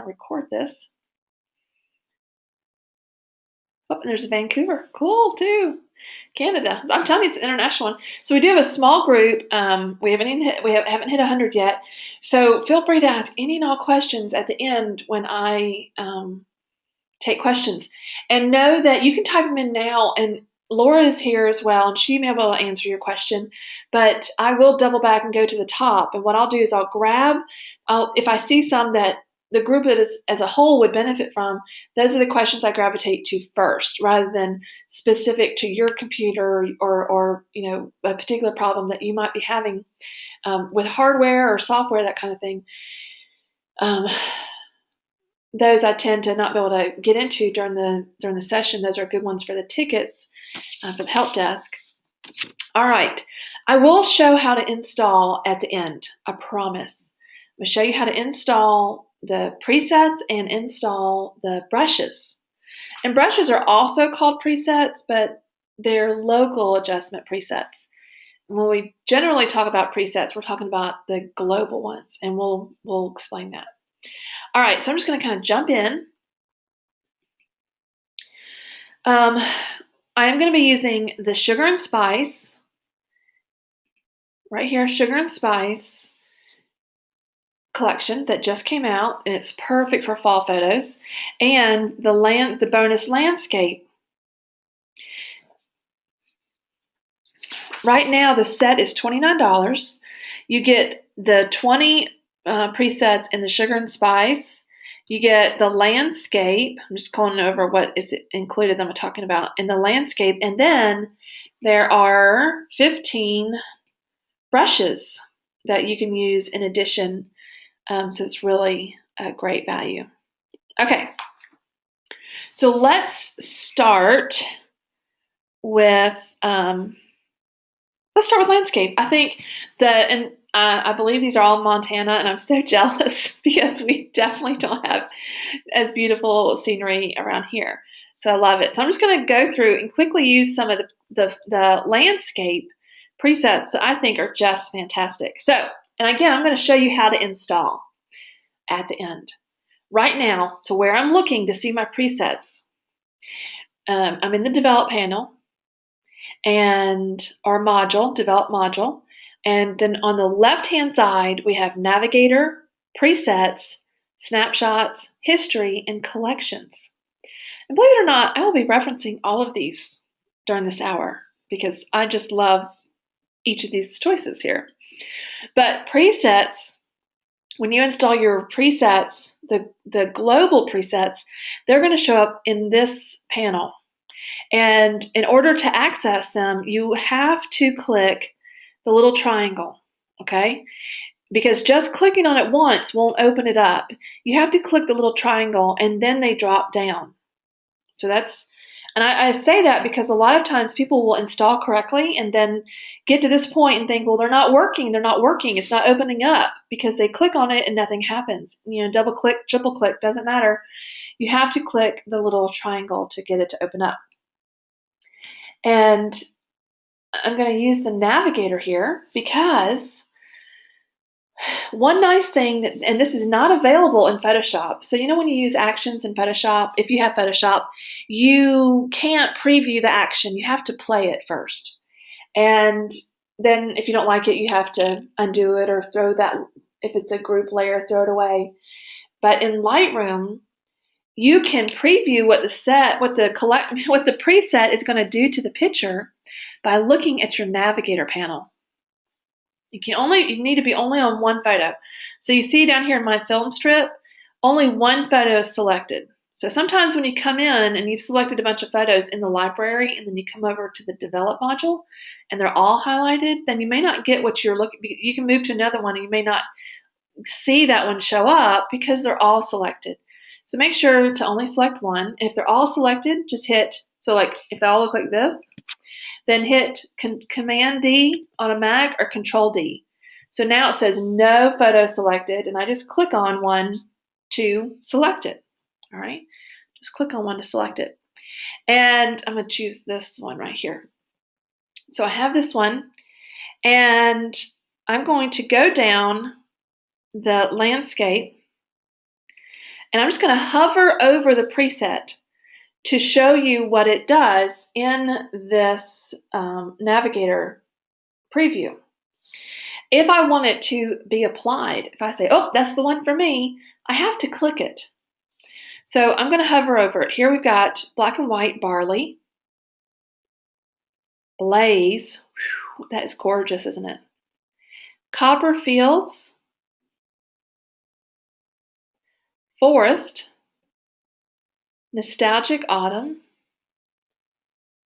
to record this. Oh, and there's Vancouver. Cool, too. Canada. I'm telling you, it's an international one. So we do have a small group. We haven't hit 100 yet. So feel free to ask any and all questions at the end when I take questions. And know that you can type them in now, and Laura is here as well, and she may be able to answer your question. But I will double back and go to the top. And what I'll do is if I see some that the group as a whole would benefit from, those are the questions I gravitate to first, rather than specific to your computer or a particular problem that you might be having with hardware or software, that kind of thing. Those I tend to not be able to get into during the session. Those are good ones for the tickets for the help desk. All right, I will show how to install at the end. I promise. I'm going to show you how to install the presets and install the brushes. And brushes are also called presets, but they're local adjustment presets. When we generally talk about presets, we're talking about the global ones, and we'll explain that. All right, so I'm just going to kind of jump in. I am going to be using the Sugar and Spice, right here, Sugar and Spice collection that just came out, and it's perfect for fall photos, and the bonus landscape. Right now the set is $29. You get the 20 presets in the Sugar and Spice. You get the landscape. I'm just going over what is included that I'm talking about in the landscape, and then there are 15 brushes that you can use in addition. So it's really a great value. Okay, so let's start with landscape. I think I believe these are all in Montana, and I'm so jealous because we definitely don't have as beautiful scenery around here. So I love it. So I'm just going to go through and quickly use some of the landscape presets that I think are just fantastic. So, and again, I'm going to show you how to install at the end. Right now, so where I'm looking to see my presets, I'm in the Develop panel, our module, Develop module, and then on the left-hand side, we have Navigator, Presets, Snapshots, History, and Collections. And believe it or not, I will be referencing all of these during this hour because I just love each of these choices here. But presets, when you install your presets, the global presets, they're going to show up in this panel. And in order to access them, you have to click the little triangle, okay? Because just clicking on it once won't open it up. You have to click the little triangle, and then they drop down. So and I say that because a lot of times people will install correctly and then get to this point and think, well, they're not working, it's not opening up, because they click on it and nothing happens. Double click, triple click, doesn't matter. You have to click the little triangle to get it to open up. And I'm going to use the Navigator here because one nice thing, and this is not available in Photoshop. So when you use actions in Photoshop, if you have Photoshop, you can't preview the action. You have to play it first. And then if you don't like it, you have to undo it or throw that, if it's a group layer, throw it away. But in Lightroom, you can preview what the preset is going to do to the picture by looking at your Navigator panel. You need to be only on one photo. So you see down here in my film strip, only one photo is selected. So sometimes when you come in and you've selected a bunch of photos in the library, and then you come over to the Develop module and they're all highlighted, then you may not get what you're looking. You can move to another one and you may not see that one show up because they're all selected. So make sure to only select one. And if they're all selected, just hit, so like if they all look like this, then hit Command D on a Mac or Control D. So now it says no photo selected, and I just click on one to select it. All right, just click on one to select it. And I'm going to choose this one right here. So I have this one, and I'm going to go down the landscape, And I'm just going to hover over the preset to show you what it does in this Navigator preview. If I want it to be applied, if I say, oh, that's the one for me, I have to click it. So I'm going to hover over it. Here we've got black and white barley, blaze. Whew, that is gorgeous, isn't it? Copper fields, forest, nostalgic autumn,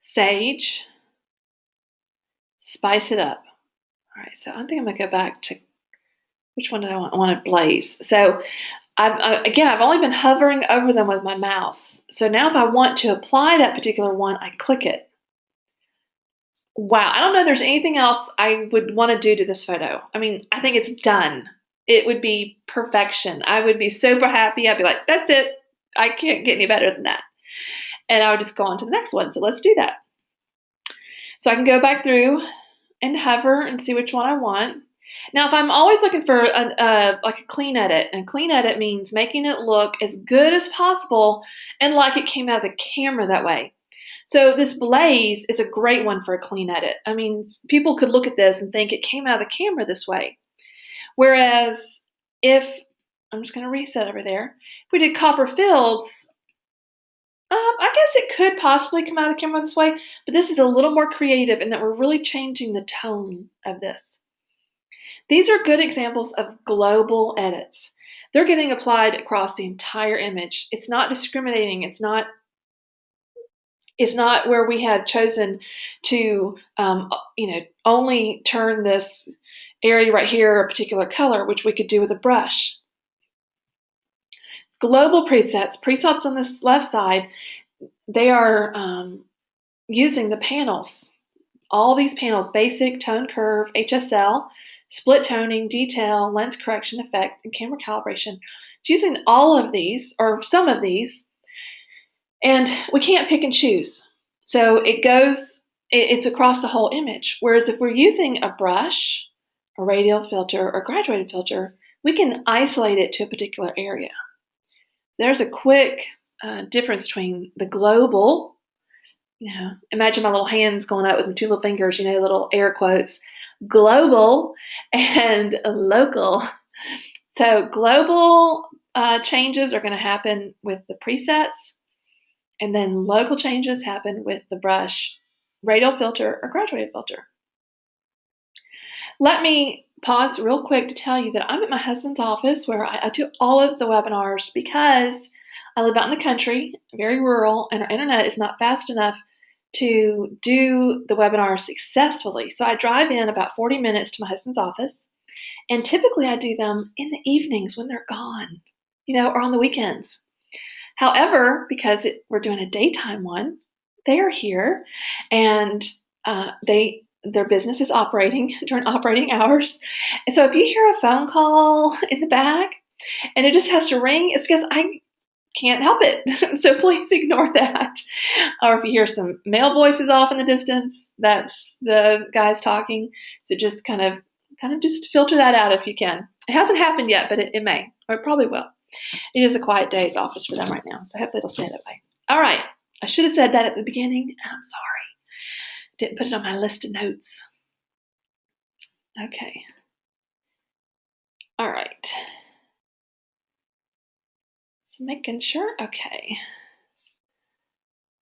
sage, spice it up. All right, so I think I'm going to go back to, which one did I want? I wanted blaze. So I've only been hovering over them with my mouse. So now if I want to apply that particular one, I click it. Wow, I don't know if there's anything else I would want to do to this photo. I mean, I think it's done. It would be perfection. I would be super happy. I'd be like, that's it. I can't get any better than that. And I would just go on to the next one. So let's do that. So I can go back through and hover and see which one I want. Now, if I'm always looking for like a clean edit, and clean edit means making it look as good as possible and like it came out of the camera that way. So this blaze is a great one for a clean edit. I mean, people could look at this and think it came out of the camera this way. Whereas if, I'm just going to reset over there, if we did copper fields, I guess it could possibly come out of the camera this way, but this is a little more creative in that we're really changing the tone of this. These are good examples of global edits. They're getting applied across the entire image. It's not discriminating. It's not where we have chosen to, only turn this area right here a particular color, which we could do with a brush. Global presets on this left side, they are using the panels. All these panels, basic, tone curve, HSL, split toning, detail, lens correction, effect, and camera calibration. It's using all of these, or some of these, and we can't pick and choose. So it's across the whole image. Whereas if we're using a brush, a radial filter, or graduated filter, we can isolate it to a particular area. There's a quick difference between the global, imagine my little hands going up with my two little fingers, little air quotes, global and local. So global changes are going to happen with the presets, and then local changes happen with the brush, radial filter, or graduated filter. Let me pause real quick to tell you that I'm at my husband's office where I do all of the webinars because I live out in the country, very rural, and our internet is not fast enough to do the webinar successfully. So I drive in about 40 minutes to my husband's office, and typically I do them in the evenings when they're gone, or on the weekends. However, because we're doing a daytime one, they are here, and their business is operating during operating hours. And so if you hear a phone call in the back and it just has to ring, it's because I can't help it. So please ignore that. Or if you hear some male voices off in the distance, that's the guys talking. So just kind of just filter that out if you can. It hasn't happened yet, but it may, or it probably will. It is a quiet day at the office for them right now, so hopefully it'll stay that way. All right, I should have said that at the beginning, and I'm sorry. Didn't put it on my list of notes. Okay. All right. So making sure, okay.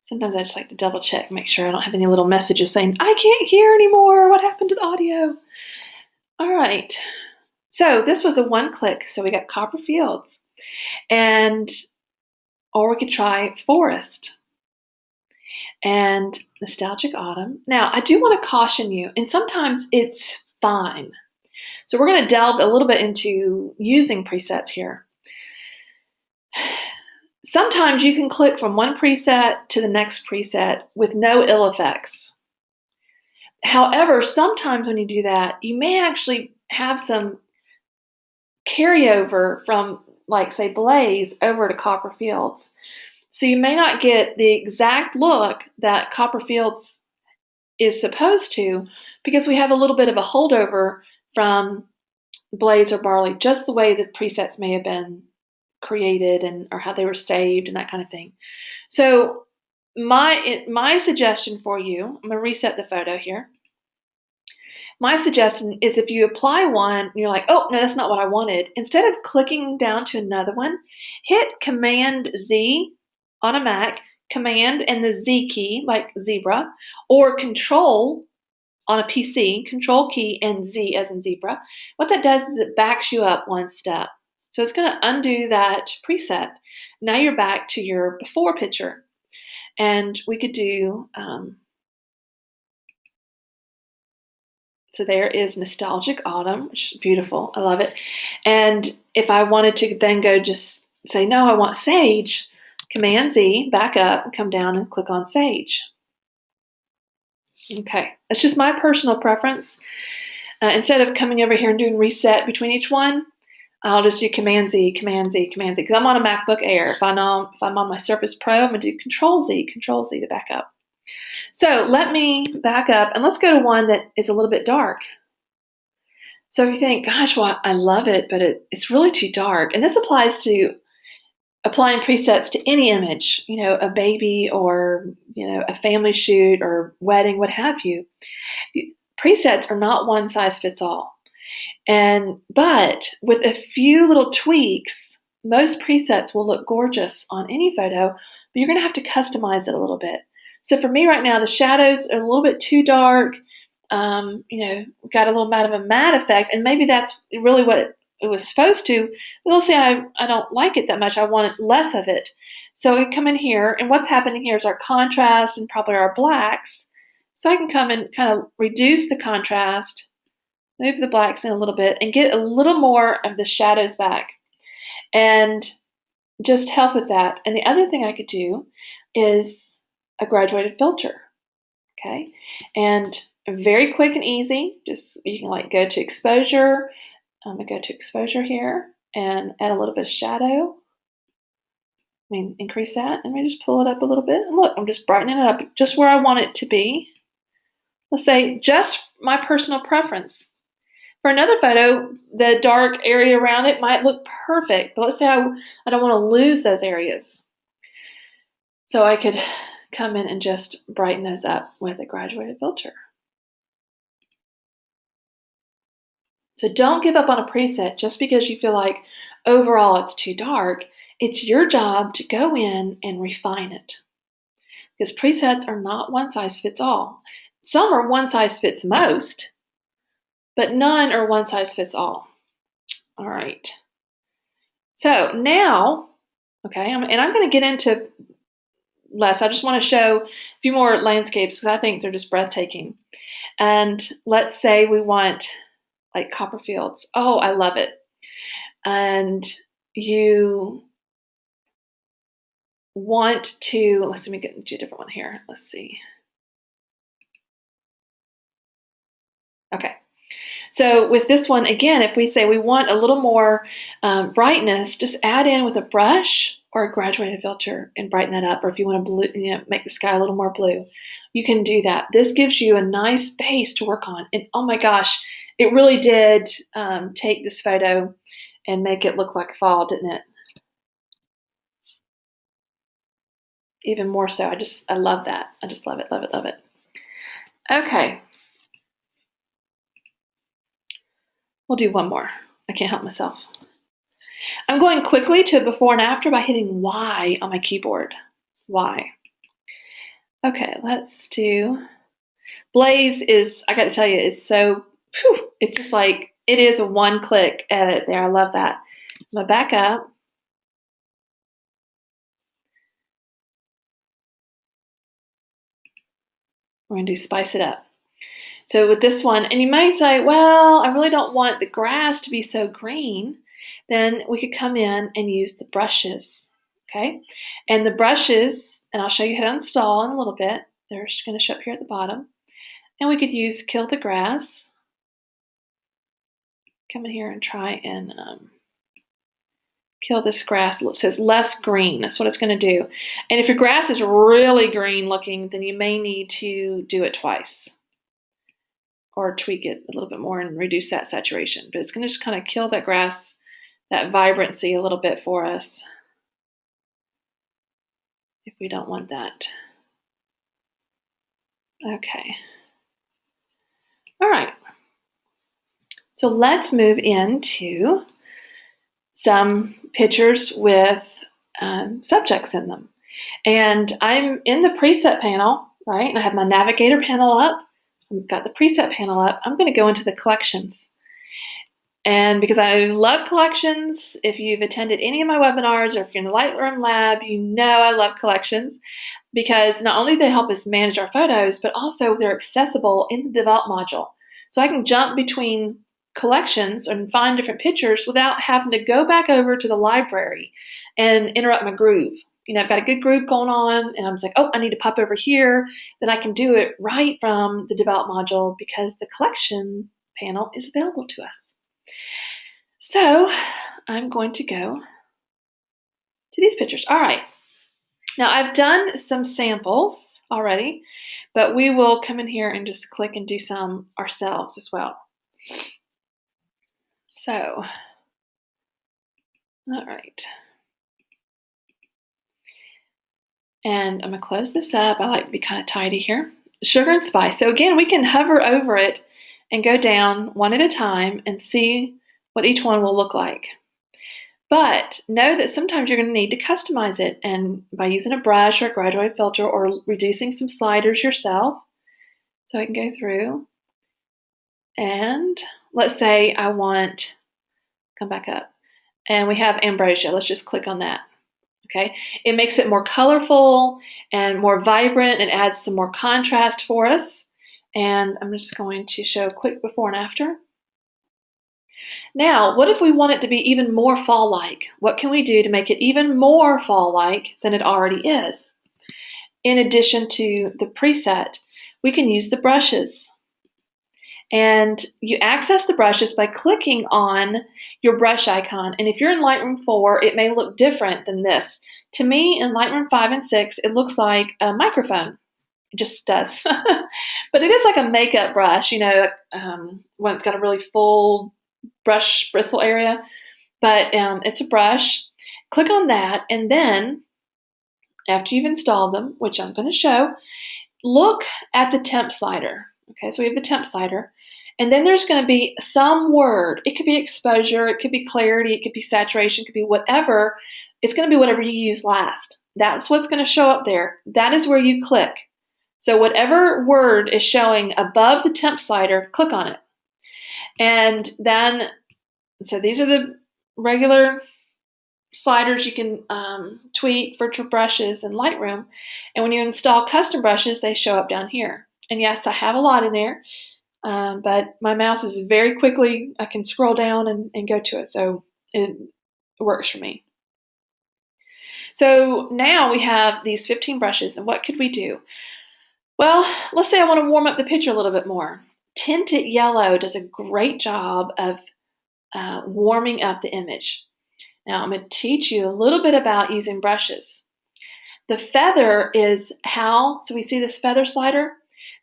Sometimes I just like to double check, make sure I don't have any little messages saying, I can't hear anymore. What happened to the audio? All right. So this was a one click. So we got copper fields, or we could try forest and nostalgic autumn. Now, I do want to caution you, and sometimes it's fine. So we're going to delve a little bit into using presets here. Sometimes you can click from one preset to the next preset with no ill effects. However, sometimes when you do that, you may actually have some carryover from, like, say, blaze over to copper fields. So you may not get the exact look that copper fields is supposed to, because we have a little bit of a holdover from blaze or barley, just the way the presets may have been created and or how they were saved and that kind of thing. So my suggestion for you, I'm going to reset the photo here. My suggestion is if you apply one and you're like, oh, no, that's not what I wanted, instead of clicking down to another one, hit Command Z on a Mac, Command and the Z key, like zebra, or Control on a PC, Control key and Z as in zebra. What that does is it backs you up one step. So it's going to undo that preset. Now you're back to your before picture. And we could do, so there is Nostalgic Autumn, which is beautiful. I love it. And if I wanted to then go just say, no, I want Sage, Command Z, back up, come down and click on Sage. Okay, that's just my personal preference. Instead of coming over here and doing reset between each one, I'll just do Command Z, Command Z, Command Z, because I'm on a MacBook Air. If I'm on my Surface Pro, I'm going to do Control Z to back up. So let me back up, and let's go to one that is a little bit dark. So if you think, gosh, well, I love it, but it's really too dark. And this applies to applying presets to any image, a baby or, a family shoot or wedding, what have you. Presets are not one size fits all. But with a few little tweaks, most presets will look gorgeous on any photo, but you're going to have to customize it a little bit. So for me right now, the shadows are a little bit too dark. We've got a little bit of a matte effect, and maybe that's really what it was supposed to. But let's say I don't like it that much. I want less of it. So I come in here, and what's happening here is our contrast and probably our blacks. So I can come and kind of reduce the contrast, move the blacks in a little bit, and get a little more of the shadows back, and just help with that. And the other thing I could do is a graduated filter, okay? And very quick and easy. Just you can go to exposure. I'm gonna go to exposure here and add a little bit of shadow. Increase that, and maybe just pull it up a little bit. And look, I'm just brightening it up just where I want it to be. Let's say just my personal preference. For another photo, the dark area around it might look perfect, but let's say I don't want to lose those areas. So I could come in and just brighten those up with a graduated filter. So don't give up on a preset just because you feel like overall it's too dark. It's your job to go in and refine it. Because presets are not one size fits all. Some are one size fits most, but none are one size fits all. All right. So now, okay, and I'm going to get into less. I just want to show a few more landscapes because I think they're just breathtaking. And let's say we want like Copperfields. Oh, I love it. And you want to, let me get into a different one here. Let's see. Okay. So with this one, again, if we say we want a little more brightness, just add in with a brush or a graduated filter and brighten that up. Or if you want to make the sky a little more blue, you can do that. This gives you a nice base to work on. And oh my gosh, it really did take this photo and make it look like fall, didn't it? Even more so. I love that. I just love it, love it, love it. Okay. We'll do one more. I can't help myself. I'm going quickly to before and after by hitting Y on my keyboard. Y. Okay, let's do. Blaze is, I got to tell you, it's so, it's just like, it is a one-click edit there. I love that. I'm going to back up. We're going to do spice it up. So with this one, and you might say, well, I really don't want the grass to be so green. Then we could come in and use the brushes, okay? And the brushes, and I'll show you how to install in a little bit. They're just going to show up here at the bottom. And we could use Kill the Grass. Come in here and try and kill this grass so it's less green. That's what it's going to do. And if your grass is really green looking, then you may need to do it twice or tweak it a little bit more and reduce that saturation. But it's going to just kind of kill that grass that vibrancy a little bit for us if we don't want that. Okay. All right. So let's move into some pictures with subjects in them. And I'm in the preset panel, right? And I have my navigator panel up. I've got the preset panel up. I'm going to go into the collections. And because I love collections, if you've attended any of my webinars or if you're in the Lightroom lab, you know I love collections because not only do they help us manage our photos, but also they're accessible in the Develop module. So I can jump between collections and find different pictures without having to go back over to the library and interrupt my groove. You know, I've got a good groove going on and I'm just like, oh, I need to pop over here. Then I can do it right from the Develop module because the collection panel is available to us. So I'm going to go to these pictures. All right. Now I've done some samples already, but we will come in here and just click and do some ourselves as well. So, all right. And I'm going to close this up. I like to be kind of tidy here. Sugar and spice. So again, we can hover over it and go down one at a time and see what each one will look like. But know that sometimes you're going to need to customize it, and by using a brush or a graduated filter or reducing some sliders yourself. So I can go through and let's say I want, come back up, and we have ambrosia. Let's just click on that. Okay, it makes it more colorful and more vibrant and adds some more contrast for us. And I'm just going to show a quick before and after. Now, what if we want it to be even more fall-like? What can we do to make it even more fall-like than it already is? In addition to the preset, we can use the brushes. And you access the brushes by clicking on your brush icon. And if you're in Lightroom 4, it may look different than this. To me, in Lightroom 5 and 6, it looks like a microphone. It just does. But it is like a makeup brush, you know, when it's got a really full brush bristle area. But it's a brush. Click on that, and then after you've installed them, which I'm going to show, look at the temp slider. Okay, so we have the temp slider. And then there's going to be some word. It could be exposure, it could be clarity, it could be saturation, it could be whatever. It's going to be whatever you use last. That's what's going to show up there. That is where you click. So whatever word is showing above the temp slider, click on it. And then, so these are the regular sliders you can tweak for brushes in Lightroom. And when you install custom brushes, they show up down here. And yes, I have a lot in there. But my mouse is very quickly, I can scroll down and go to it, so it works for me. So now we have these 15 brushes, and what could we do? Well, let's say I want to warm up the picture a little bit more. Tint It Yellow does a great job of warming up the image. Now I'm going to teach you a little bit about using brushes. The feather is how, so we see this feather slider?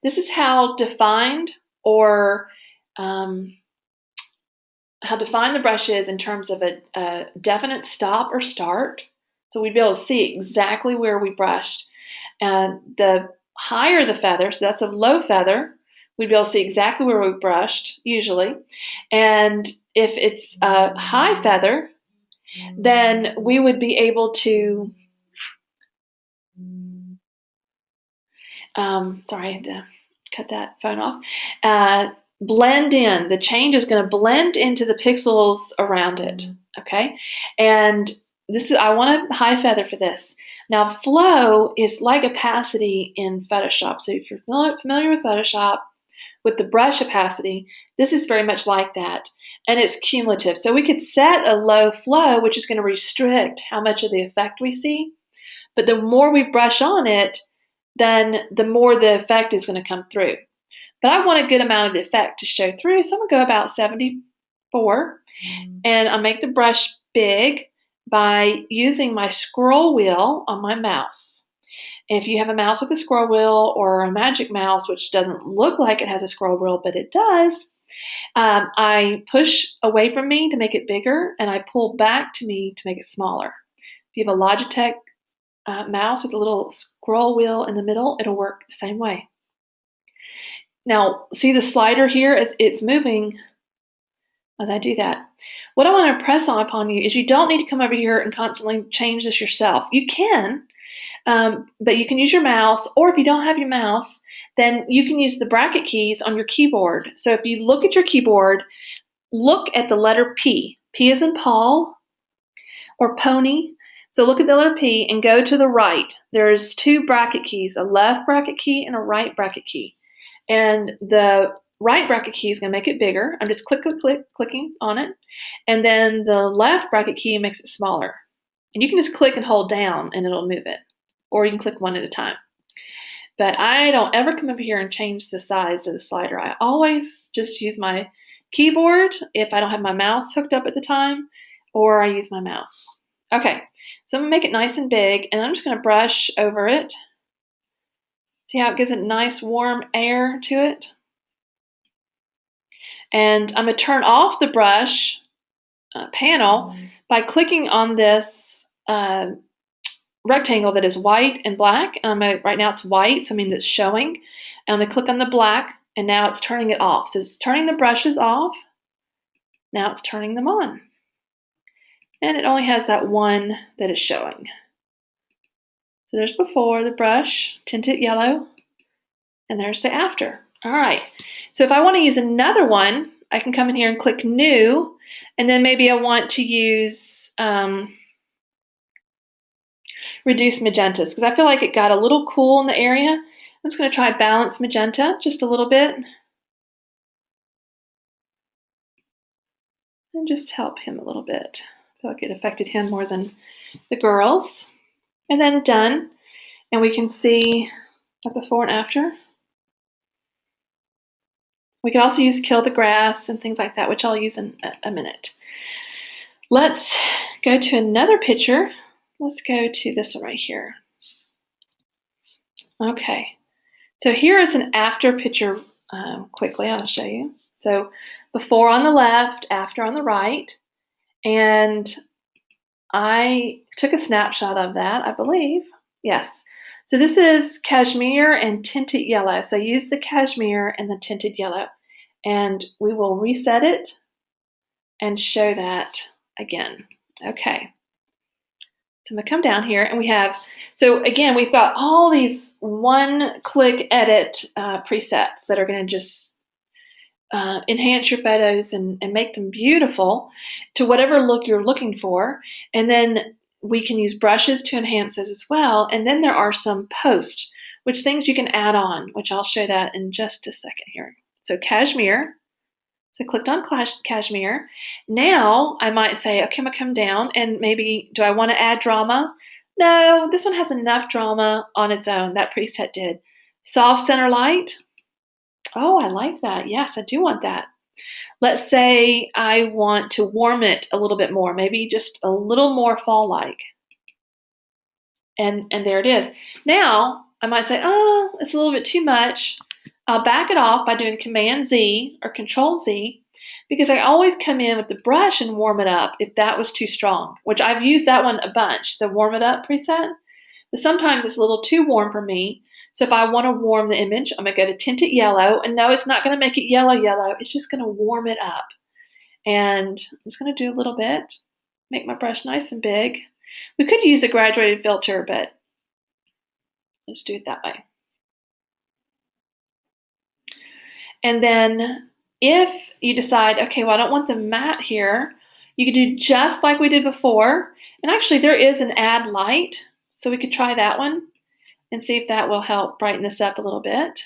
This is how defined or how defined the brush is in terms of a definite stop or start. So we'd be able to see exactly where we brushed. And the higher the feather, so that's a low feather, we'd be able to see exactly where we brushed, usually. And if it's a high feather, then we would be able to, sorry, I had to cut that phone off, blend in. The change is going to blend into the pixels around it, okay? And this is, I want a high feather for this. Now, flow is like opacity in Photoshop. So if you're familiar with Photoshop, with the brush opacity, this is very much like that. And it's cumulative. So we could set a low flow, which is going to restrict how much of the effect we see. But the more we brush on it, then the more the effect is going to come through. But I want a good amount of the effect to show through, so I'm going to go about 74. And I'll make the brush big by using my scroll wheel on my mouse. If you have a mouse with a scroll wheel or a magic mouse, which doesn't look like it has a scroll wheel, but it does, I push away from me to make it bigger, and I pull back to me to make it smaller. If you have a Logitech mouse with a little scroll wheel in the middle, it'll work the same way. Now, see the slider here as it's moving as I do that. What I want to impress upon you is you don't need to come over here and constantly change this yourself. You can, but you can use your mouse, or if you don't have your mouse, then you can use the bracket keys on your keyboard. So if you look at your keyboard, look at the letter P. P as in Paul or pony. So look at the letter P and go to the right. There's two bracket keys, a left bracket key and a right bracket key. And the right bracket key is going to make it bigger. I'm just clicking on it. And then the left bracket key makes it smaller. And you can just click and hold down and it'll move it. Or you can click one at a time. But I don't ever come over here and change the size of the slider. I always just use my keyboard if I don't have my mouse hooked up at the time, or I use my mouse. Okay, so I'm going to make it nice and big, and I'm just going to brush over it. See how it gives it nice warm air to it? And I'm going to turn off the brush panel by clicking on this rectangle that is white and black. Right now it's white, so I mean it's showing. And I'm going to click on the black, and now it's turning it off. So it's turning the brushes off. Now it's turning them on. And it only has that one that is showing. So there's before the brush, tinted yellow, and there's the after. All right, so if I want to use another one, I can come in here and click New, and then maybe I want to use Reduce Magentas, because I feel like it got a little cool in the area. I'm just going to try Balance Magenta just a little bit. And just help him a little bit. I feel like it affected him more than the girls. And then done. And we can see a before and after. We can also use Kill the Grass and things like that, which I'll use in a minute. Let's go to another picture. Let's go to this one right here. Okay, so here is an after picture quickly. I'll show you. So before on the left, after on the right. And I took a snapshot of that, I believe. Yes. So this is cashmere and tinted yellow. So I use the cashmere and the tinted yellow. And we will reset it and show that again. Okay. So I'm going to come down here and we have, so again, we've got all these one-click edit presets that are going to just enhance your photos and make them beautiful to whatever look you're looking for. And then we can use brushes to enhance those as well. And then there are some posts, which things you can add on, which I'll show that in just a second here. So cashmere. So I clicked on cashmere. Now I might say, okay, I'm going to come down and maybe, do I want to add drama? No, this one has enough drama on its own. That preset did. Soft center light. Oh, I like that. Yes, I do want that. Let's say I want to warm it a little bit more, maybe just a little more fall-like. And there it is. Now, I might say, oh, it's a little bit too much. I'll back it off by doing Command Z or Control Z, because I always come in with the brush and warm it up if that was too strong, which I've used that one a bunch, the warm it up preset. But sometimes it's a little too warm for me. So if I want to warm the image, I'm going to go to Tinted Yellow. And no, it's not going to make it yellow. It's just going to warm it up. And I'm just going to do a little bit, make my brush nice and big. We could use a graduated filter, but let's do it that way. And then if you decide, okay, well, I don't want the matte here, you could do just like we did before. And actually, there is an add light. So we could try that one and see if that will help brighten this up a little bit.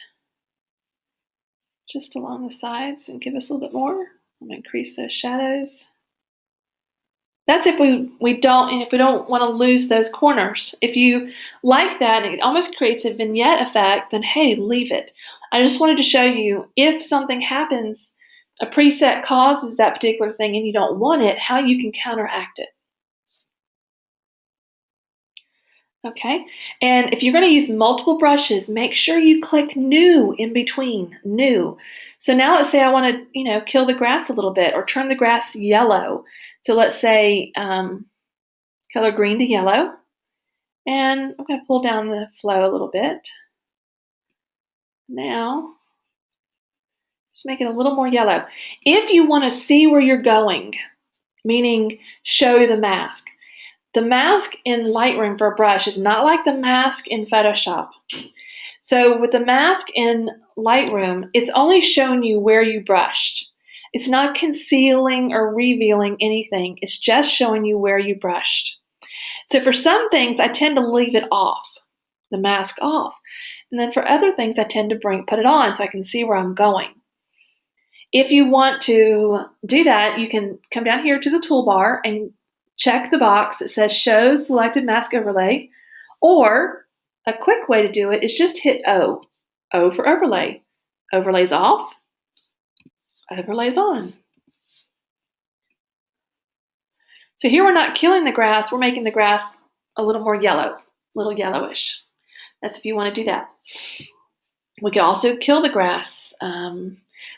Just along the sides and give us a little bit more. I'm going to increase those shadows. That's if we don't want to lose those corners. If you like that and it almost creates a vignette effect, then hey, leave it. I just wanted to show you if something happens, a preset causes that particular thing and you don't want it, how you can counteract it. Okay, and if you're going to use multiple brushes, make sure you click new in between, new. So now let's say I want to, kill the grass a little bit or turn the grass yellow. So let's say color green to yellow, and I'm going to pull down the flow a little bit. Now, just make it a little more yellow. If you want to see where you're going, meaning show the mask. The mask in Lightroom for a brush is not like the mask in Photoshop. So with the mask in Lightroom, it's only showing you where you brushed. It's not concealing or revealing anything. It's just showing you where you brushed. So for some things, I tend to leave it off, the mask off. And then for other things, I tend to put it on so I can see where I'm going. If you want to do that, you can come down here to the toolbar and check the box that says Show Selected Mask Overlay, or a quick way to do it is just hit O. O for overlay. Overlays off, overlays on. So here we're not killing the grass, we're making the grass a little more yellow, a little yellowish. That's if you want to do that. We could also kill the grass.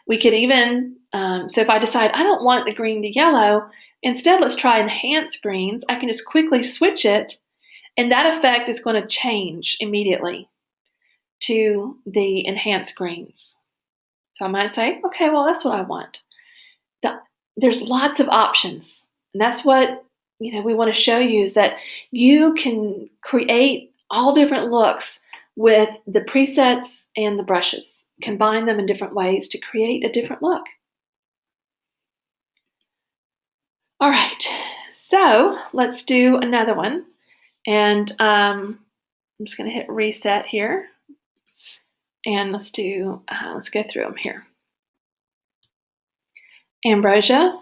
We could even, so if I decide I don't want the green to yellow, instead let's try enhance greens. I can just quickly switch it, and that effect is going to change immediately to the enhanced greens. So I might say, okay, well, that's what I want. There's lots of options, and that's what we want to show you, is that you can create all different looks with the presets and the brushes. Combine them in different ways to create a different look. All right, so let's do another one, and I'm just going to hit reset here, and let's go through them here. Ambrosia,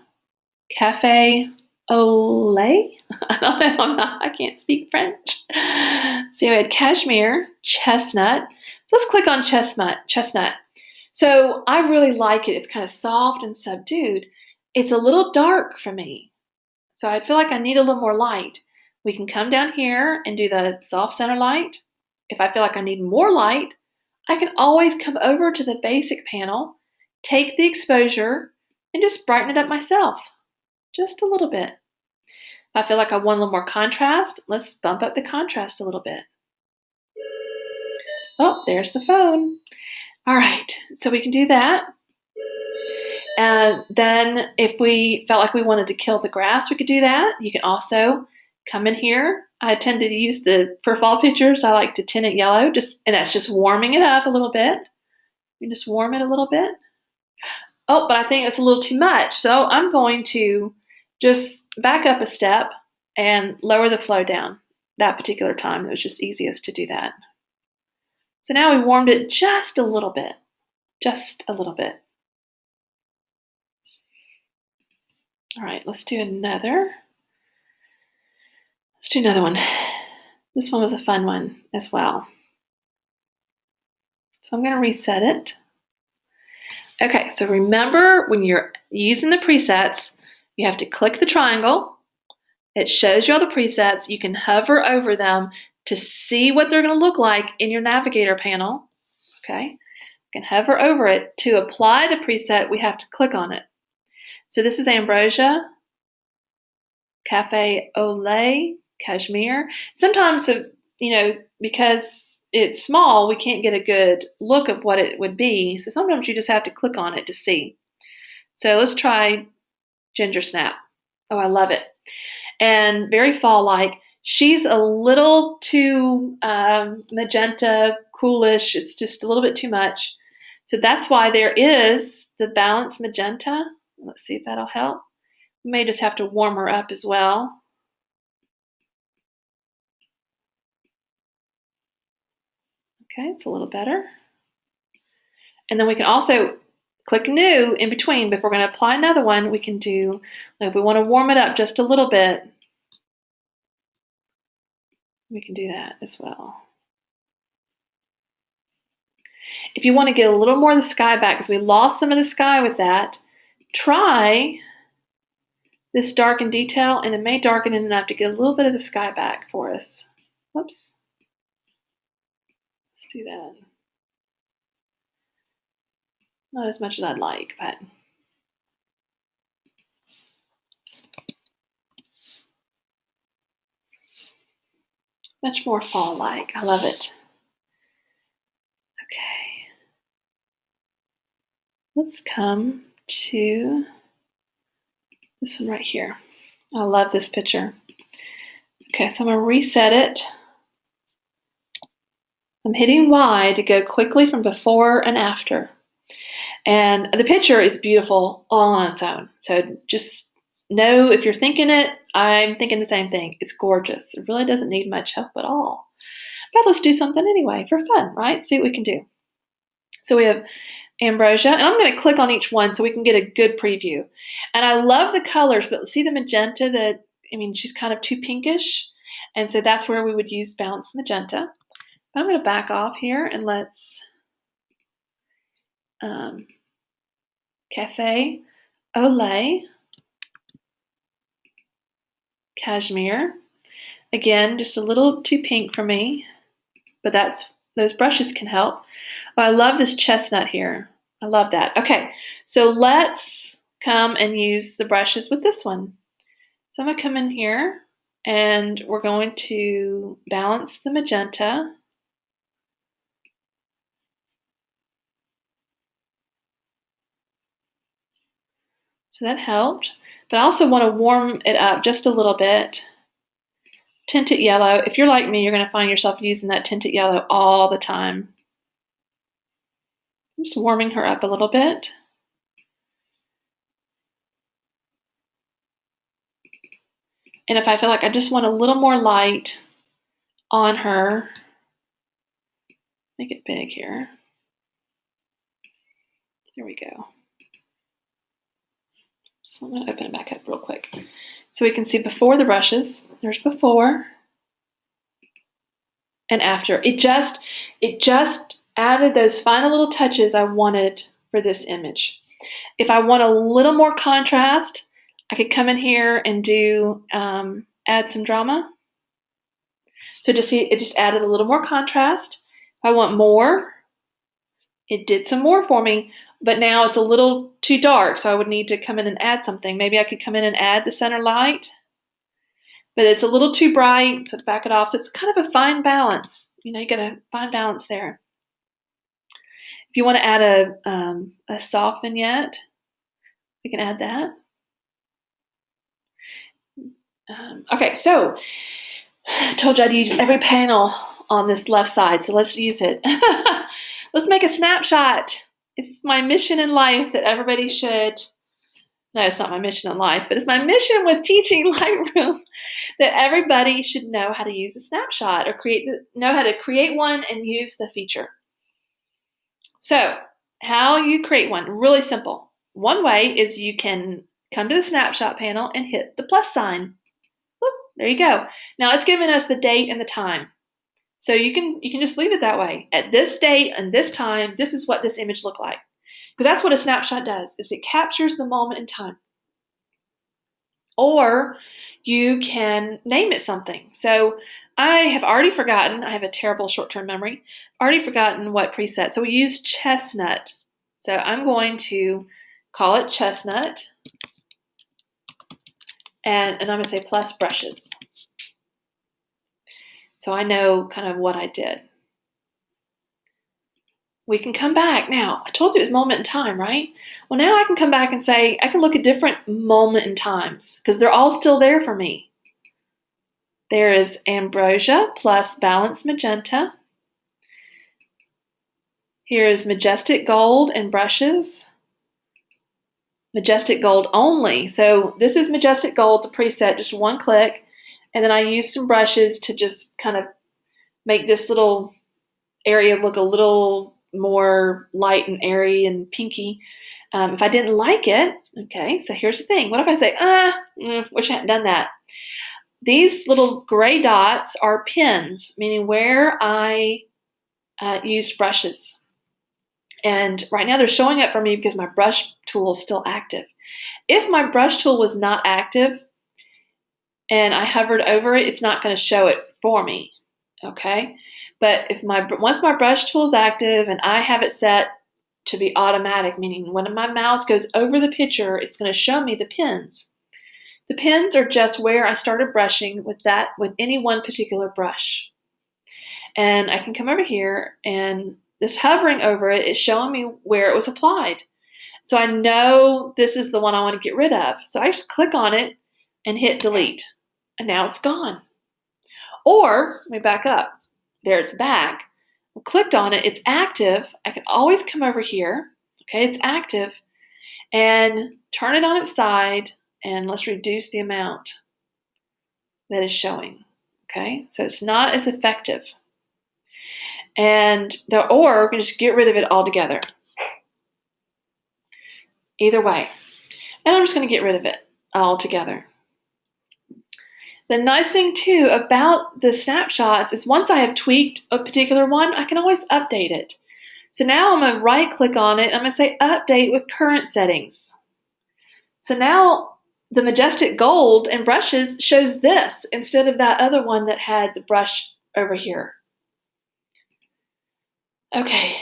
Cafe au lait. I don't know, I can't speak French. So we had cashmere, chestnut. So let's click on chestnut. So I really like it. It's kind of soft and subdued. It's a little dark for me. So I feel like I need a little more light. We can come down here and do the soft center light. If I feel like I need more light, I can always come over to the basic panel, take the exposure, and just brighten it up myself. Just a little bit. If I feel like I want a little more contrast, let's bump up the contrast a little bit. Oh, there's the phone. All right, so we can do that. And then if we felt like we wanted to kill the grass, we could do that. You can also come in here. I tend to use for fall pictures, I like to tint it yellow, and that's just warming it up a little bit. You just warm it a little bit. Oh, but I think it's a little too much, so I'm going to just back up a step and lower the flow down. That particular time, it was just easiest to do that. So now we warmed it just a little bit. Just a little bit. All right, let's do another. Let's do another one. This one was a fun one as well. So I'm going to reset it. Okay, so remember when you're using the presets, you have to click the triangle. It shows you all the presets. You can hover over them to see what they're going to look like in your navigator panel. Okay, you can hover over it. To apply the preset, we have to click on it. So this is Ambrosia, Cafe au lait, Cashmere. Sometimes, because it's small, we can't get a good look at what it would be. So sometimes you just have to click on it to see. So let's try Ginger Snap. Oh, I love it. And very fall-like. She's a little too magenta, coolish. It's just a little bit too much. So that's why there is the balanced magenta. Let's see if that'll help. We may just have to warm her up as well. Okay, it's a little better. And then we can also click new in between. But if we're going to apply another one, we can do, if we want to warm it up just a little bit, we can do that as well. If you want to get a little more of the sky back, because we lost some of the sky with that, try this darken detail, and it may darken it enough to get a little bit of the sky back for us. Whoops. Let's do that. Not as much as I'd like, but much more fall-like. I love it. Okay. Let's come to this one right here. I love this picture. Okay, so I'm going to reset it. I'm hitting Y to go quickly from before and after. And the picture is beautiful all on its own. So just know if you're thinking it, I'm thinking the same thing. It's gorgeous. It really doesn't need much help at all. But let's do something anyway for fun, right? See what we can do. So we have ambrosia, and I'm going to click on each one so we can get a good preview. And I love the colors, but see the magenta that, I mean, she's kind of too pinkish. And so that's where we would use balanced magenta. I'm going to back off here and let's Cafe Olay Cashmere. Again, just a little too pink for me, but those brushes can help. Oh, I love this chestnut here. I love that. Okay, so let's come and use the brushes with this one. So I'm going to come in here and we're going to balance the magenta. So that helped. But I also want to warm it up just a little bit. Tinted yellow. If you're like me, you're going to find yourself using that tinted yellow all the time. I'm just warming her up a little bit. And if I feel like I just want a little more light on her, make it big here. There we go. So I'm going to open it back up real quick. So we can see before the brushes. There's before and after. It just added those final little touches I wanted for this image. If I want a little more contrast, I could come in here and do add some drama. So just see, it just added a little more contrast. If I want more, it did some more for me, but now it's a little too dark, so I would need to come in and add something. Maybe I could come in and add the center light, but it's a little too bright, so to back it off. So it's kind of a fine balance. You know, you got a fine balance there. If you want to add a soft vignette, we can add that. Okay, so I told you I'd use every panel on this left side, so let's use it. Let's make a snapshot. It's my mission in life that everybody should, no, it's not my mission in life, but it's my mission with teaching Lightroom that everybody should know how to use a snapshot or know how to create one and use the feature. So how you create one, really simple. One way is you can come to the snapshot panel and hit the plus sign. Whoop, there you go. Now it's giving us the date and the time. So you can just leave it that way. At this date and this time, this is what this image looked like. Because that's what a snapshot does, is it captures the moment in time. Or you can name it something. So I have already forgotten, I have a terrible short-term memory, already forgotten what preset. So we use chestnut. So I'm going to call it chestnut. And I'm going to say plus brushes. So I know kind of what I did. We can come back. Now, I told you it was moment in time, right? Well, now I can come back and say, I can look at different moment in times because they're all still there for me. There is ambrosia plus balanced magenta. Here is majestic gold and brushes. Majestic gold only. So this is majestic gold, the preset, just one click. And then I use some brushes to just kind of make this little area look a little more light and airy and pinky. If I didn't like it, okay, so here's the thing. What if I say, wish I hadn't done that? These little gray dots are pins, meaning where I used brushes. And right now they're showing up for me because my brush tool is still active. If my brush tool was not active and I hovered over it, it's not going to show it for me. okay? But if once my brush tool is active and I have it set to be automatic, meaning when my mouse goes over the picture, it's going to show me the pins. The pins are just where I started brushing with any one particular brush. And I can come over here and just hovering over it is showing me where it was applied. So I know this is the one I want to get rid of. So I just click on it and hit delete. And now it's gone. Or, let me back up. There it's back. I clicked on it, it's active. I can always come over here. Okay, it's active. And turn it on its side and let's reduce the amount that is showing. Okay, so it's not as effective. Or we can just get rid of it altogether. Either way. And I'm just going to get rid of it altogether. The nice thing too about the snapshots is once I have tweaked a particular one, I can always update it. So now I'm going to right click on it and I'm going to say update with current settings. So now the majestic gold and brushes shows this instead of that other one that had the brush over here. Okay,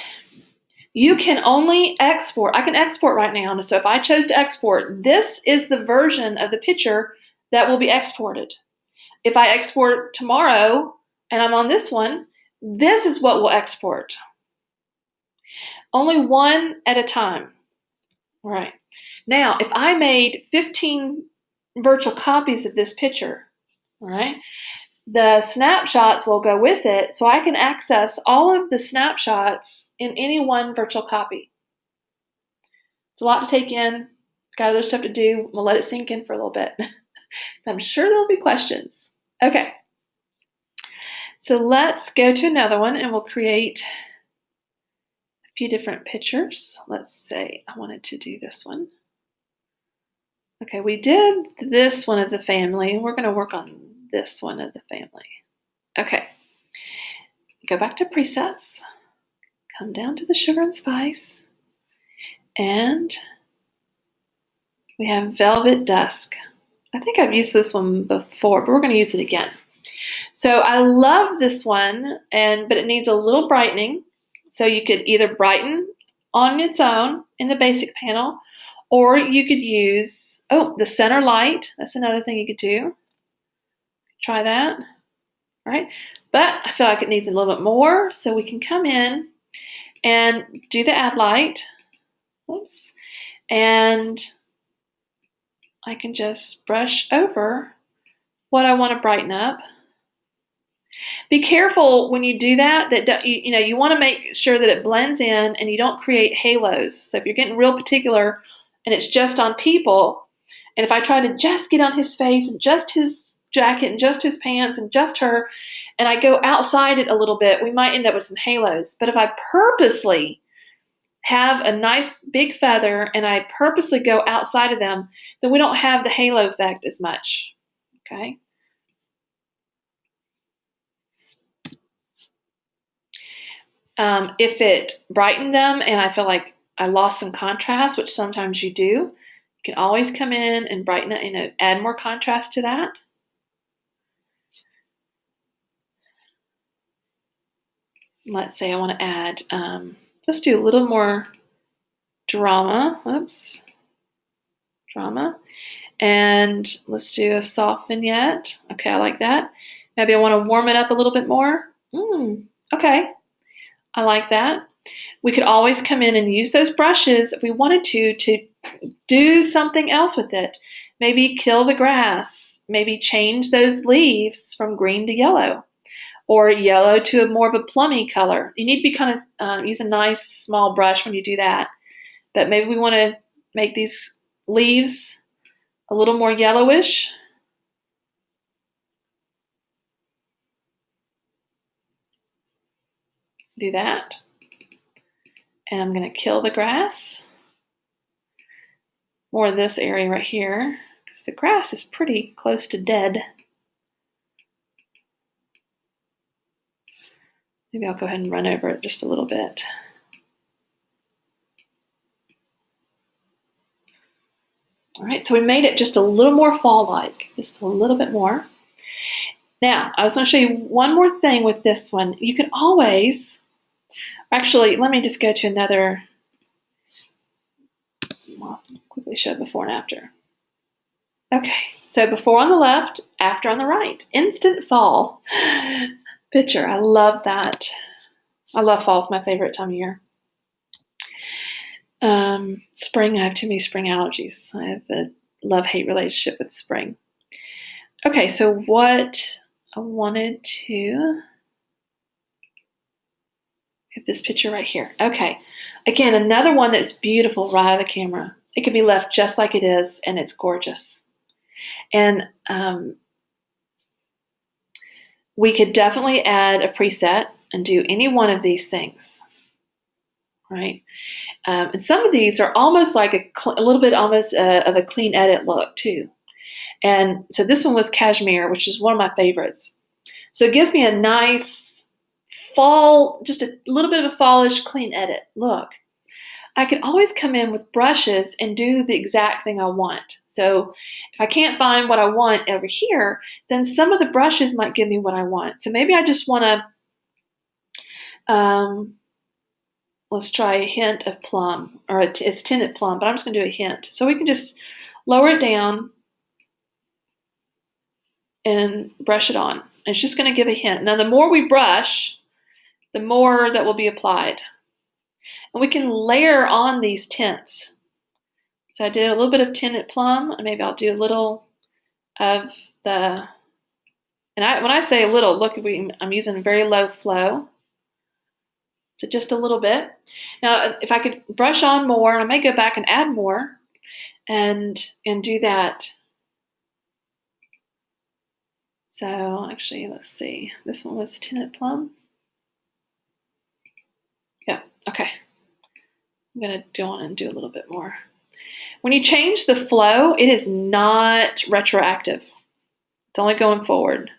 you can only export. I can export right now. So if I chose to export, this is the version of the picture that will be exported. If I export tomorrow and I'm on this one, this is what will export. Only one at a time. All right. Now, if I made 15 virtual copies of this picture, all right, the snapshots will go with it, so I can access all of the snapshots in any one virtual copy. It's a lot to take in. Got other stuff to do. We'll let it sink in for a little bit. I'm sure there'll be questions. Okay. So let's go to another one and we'll create a few different pictures. Let's say I wanted to do this one. Okay, we did this one of the family. We're going to work on this one of the family. Okay, go back to presets, come down to the sugar and spice, and we have Velvet Dusk. I think I've used this one before, but we're going to use it again. So I love this one, but it needs a little brightening. So you could either brighten on its own in the basic panel, or you could use, the center light. That's another thing you could do. Try that, right? But I feel like it needs a little bit more, so we can come in and do the add light. Oops. And I can just brush over what I want to brighten up. Be careful when you do that, you want to make sure that it blends in and you don't create halos. So if you're getting real particular and it's just on people, and if I try to just get on his face and just his jacket and just his pants and just her, and I go outside it a little bit, we might end up with some halos. But if I purposely have a nice big feather and I purposely go outside of them, then we don't have the halo effect as much. Okay. If it brightened them and I feel like I lost some contrast, which sometimes you do, you can always come in and brighten it, add more contrast to that. Let's say I want to add, let's do a little more drama. Oops. Drama. And let's do a soft vignette. Okay, I like that. Maybe I want to warm it up a little bit more. Okay, I like that. We could always come in and use those brushes if we wanted to do something else with it. Maybe kill the grass. Maybe change those leaves from green to yellow, or yellow to a more of a plummy color. You need to be kind of use a nice small brush when you do that. But maybe we want to make these leaves a little more yellowish. Do that. And I'm going to kill the grass. More of this area right here, because the grass is pretty close to dead. Maybe I'll go ahead and run over it just a little bit. All right, so we made it just a little more fall-like, just a little bit more. Now, I was going to show you one more thing with this one. You can always, actually, let me just go to another, I'll quickly show before and after. Okay, so before on the left, after on the right. Instant fall picture. I love that. I love fall. It's my favorite time of year. Spring, I have too many spring allergies. I have a love-hate relationship with spring. Okay, so what I wanted to have this picture right here. Okay, again, another one that's beautiful right out of the camera. It can be left just like it is, and it's gorgeous. And we could definitely add a preset and do any one of these things, right? And some of these are almost like a little bit almost of a clean edit look too. And so this one was cashmere, which is one of my favorites. So it gives me a nice fall, just a little bit of a fallish clean edit look. I can always come in with brushes and do the exact thing I want. So if I can't find what I want over here, then some of the brushes might give me what I want. So maybe I just want to, let's try a hint of plum, or it's tinted plum, but I'm just going to do a hint. So we can just lower it down and brush it on. It's just going to give a hint. Now the more we brush, the more that will be applied. And we can layer on these tints. So I did a little bit of tinted plum, and maybe I'll do a little of the, and when I say a little, look, I'm using very low flow. So just a little bit. Now, if I could brush on more, I may go back and add more and do that. So actually, let's see. This one was tinted plum. Yeah, okay. I'm going to go on and do a little bit more. When you change the flow, it is not retroactive. It's only going forward.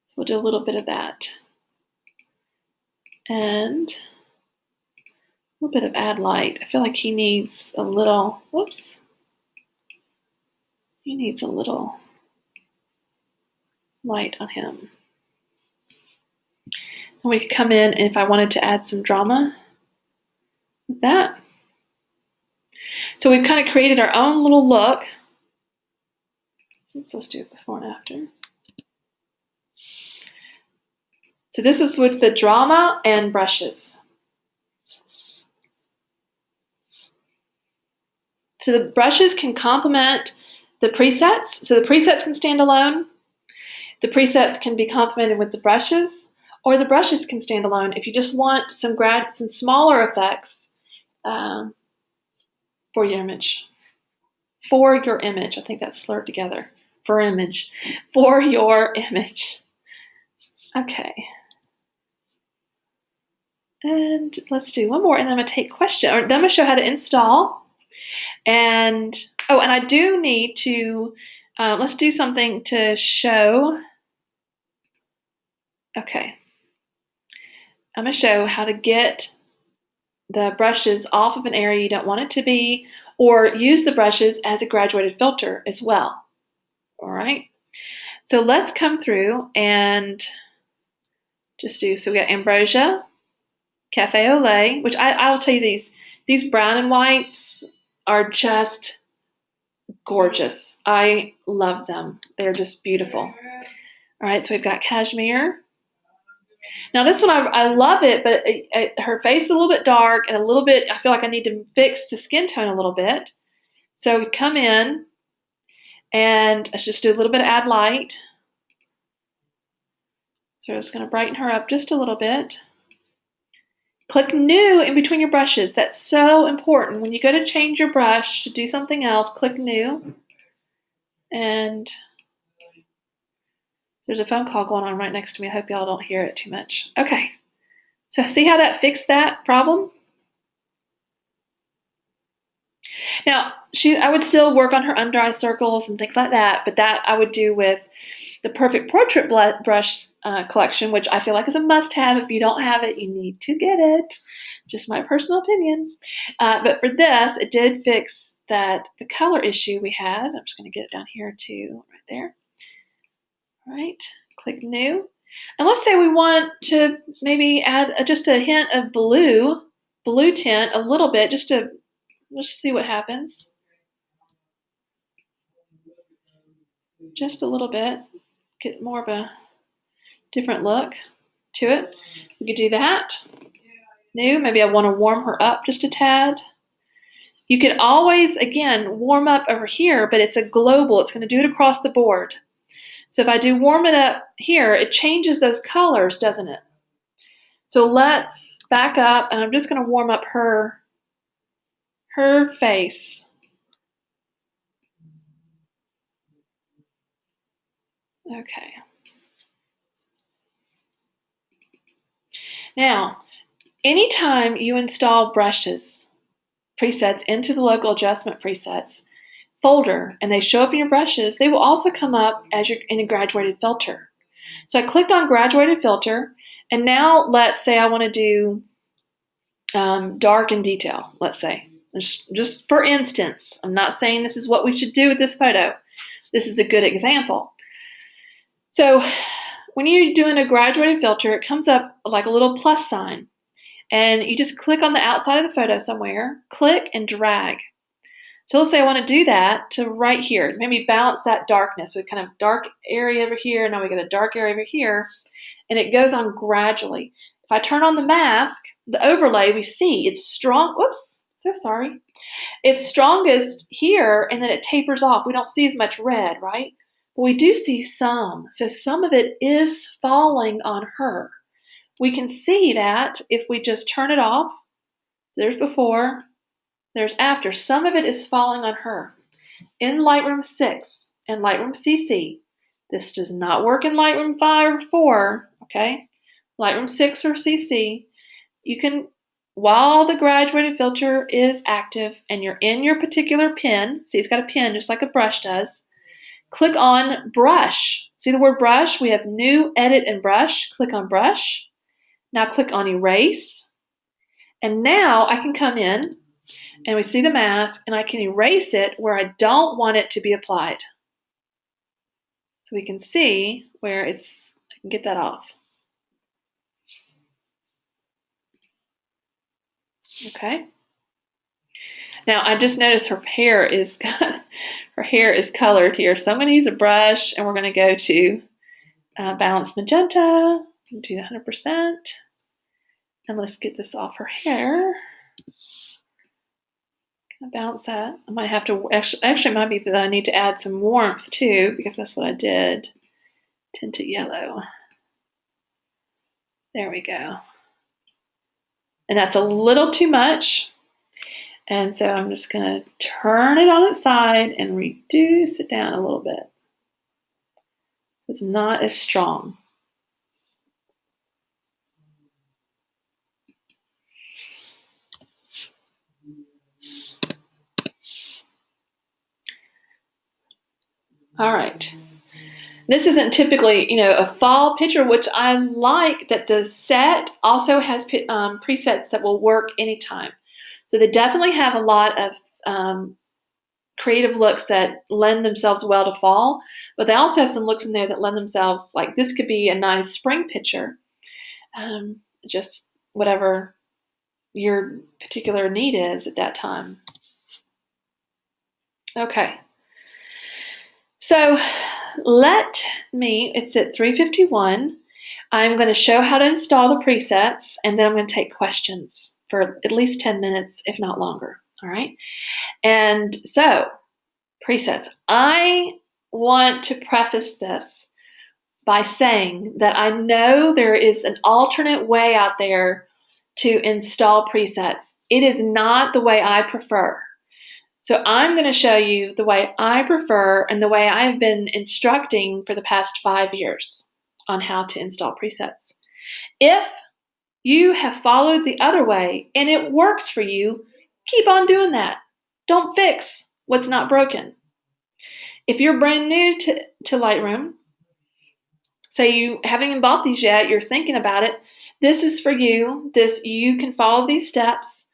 So we'll do a little bit of that. And a little bit of add light. I feel like he needs a little, whoops. He needs a little light on him. And we could come in, and if I wanted to add some drama with that. So we've kind of created our own little look. Oops, let's do it before and after. So this is with the drama and brushes. So the brushes can complement the presets. So the presets can stand alone. The presets can be complemented with the brushes, or the brushes can stand alone if you just want some smaller effects for your image. For your image. I think that's slurred together. For image. For your image. Okay. And let's do one more, and then I'm going to take question, or then I'm going to show how to install. And oh, and I do need to, let's do something to show. Okay. I'm going to show how to get the brushes off of an area you don't want it to be, or use the brushes as a graduated filter as well. All right. So let's come through and just do, so we got Ambrosia, Cafe au lait, which I'll tell you, these brown and whites are just gorgeous. I love them. They're just beautiful. All right, so we've got cashmere. Now this one, I love it, but her face is a little bit dark and a little bit, I feel like I need to fix the skin tone a little bit. So we come in and let's just do a little bit of add light. So I'm just going to brighten her up just a little bit. Click new in between your brushes. That's so important. When you go to change your brush to do something else, click new. And there's a phone call going on right next to me. I hope y'all don't hear it too much. Okay. So see how that fixed that problem? Now, I would still work on her under eye circles and things like that, but that I would do with the Perfect Portrait brush collection, which I feel like is a must-have. If you don't have it, you need to get it. Just my personal opinion. But for this, it did fix the color issue we had. I'm just going to get it down here too, right there. All right, Click New. And let's say we want to maybe add just a hint of blue tint, a little bit, just to, let's see what happens. Just a little bit. Get more of a different look to it. We could do that. New, maybe I want to warm her up just a tad. You could always, again, warm up over here, but it's a global. It's going to do it across the board. So if I do warm it up here, it changes those colors, doesn't it? So let's back up, and I'm just going to warm up her face. Okay. Now, anytime you install brushes, presets into the local adjustment presets folder, and they show up in your brushes, they will also come up as you're in a graduated filter. So I clicked on graduated filter, and now let's say I want to do dark and detail, let's say. Just for instance, I'm not saying this is what we should do with this photo. This is a good example. So when you're doing a graduated filter, it comes up like a little plus sign, and you just click on the outside of the photo somewhere, click and drag. So let's say I want to do that to right here, maybe balance that darkness. So kind of dark area over here, now we got a dark area over here, and it goes on gradually. If I turn on the mask, the overlay, we see it's strong. Whoops, so sorry. It's strongest here, and then it tapers off. We don't see as much red, right? But we do see some. So some of it is falling on her. We can see that if we just turn it off. There's before, there's after. Some of it is falling on her. In Lightroom 6 and Lightroom CC, this does not work in Lightroom 5 or 4, okay? Lightroom 6 or CC, you can, while the graduated filter is active and you're in your particular pen, see it's got a pen just like a brush does, click on brush. See the word brush? We have new, edit, and brush. Click on brush. Now click on erase. And now I can come in and we see the mask, and I can erase it where I don't want it to be applied. So we can see where I can get that off. Okay. Now I just noticed her hair is colored here, so I'm going to use a brush, and we're going to go to Balance Magenta, do the 100%, and let's get this off her hair. Bounce that. I might have to, actually it might be that I need to add some warmth too, because that's what I did. Tint it yellow. There we go. And that's a little too much. And so I'm just going to turn it on its side and reduce it down a little bit. It's not as strong. All right. This isn't typically, a fall picture, which I like that the set also has presets that will work anytime. So they definitely have a lot of creative looks that lend themselves well to fall, but they also have some looks in there that lend themselves, like this could be a nice spring picture, just whatever your particular need is at that time. Okay. So it's at 3:51. I'm going to show how to install the presets, and then I'm going to take questions for at least 10 minutes, if not longer. All right. And so, presets. I want to preface this by saying that I know there is an alternate way out there to install presets. It is not the way I prefer. So I'm going to show you the way I prefer and the way I've been instructing for the past 5 years on how to install presets. If you have followed the other way and it works for you, keep on doing that. Don't fix what's not broken. If you're brand new to Lightroom, say you haven't even bought these yet, you're thinking about it, this is for you. You can follow these steps.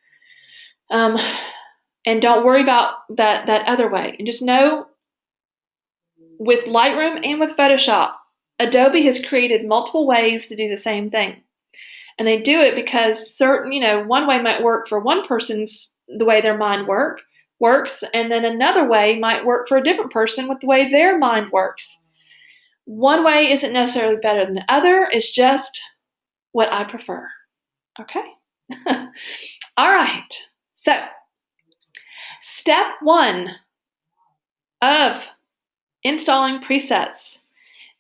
And don't worry about that other way. And just know, with Lightroom and with Photoshop, Adobe has created multiple ways to do the same thing. And they do it because certain, one way might work for one person's the way their mind works, and then another way might work for a different person with the way their mind works. One way isn't necessarily better than the other, it's just what I prefer. Okay? All right. So, step 1 of installing presets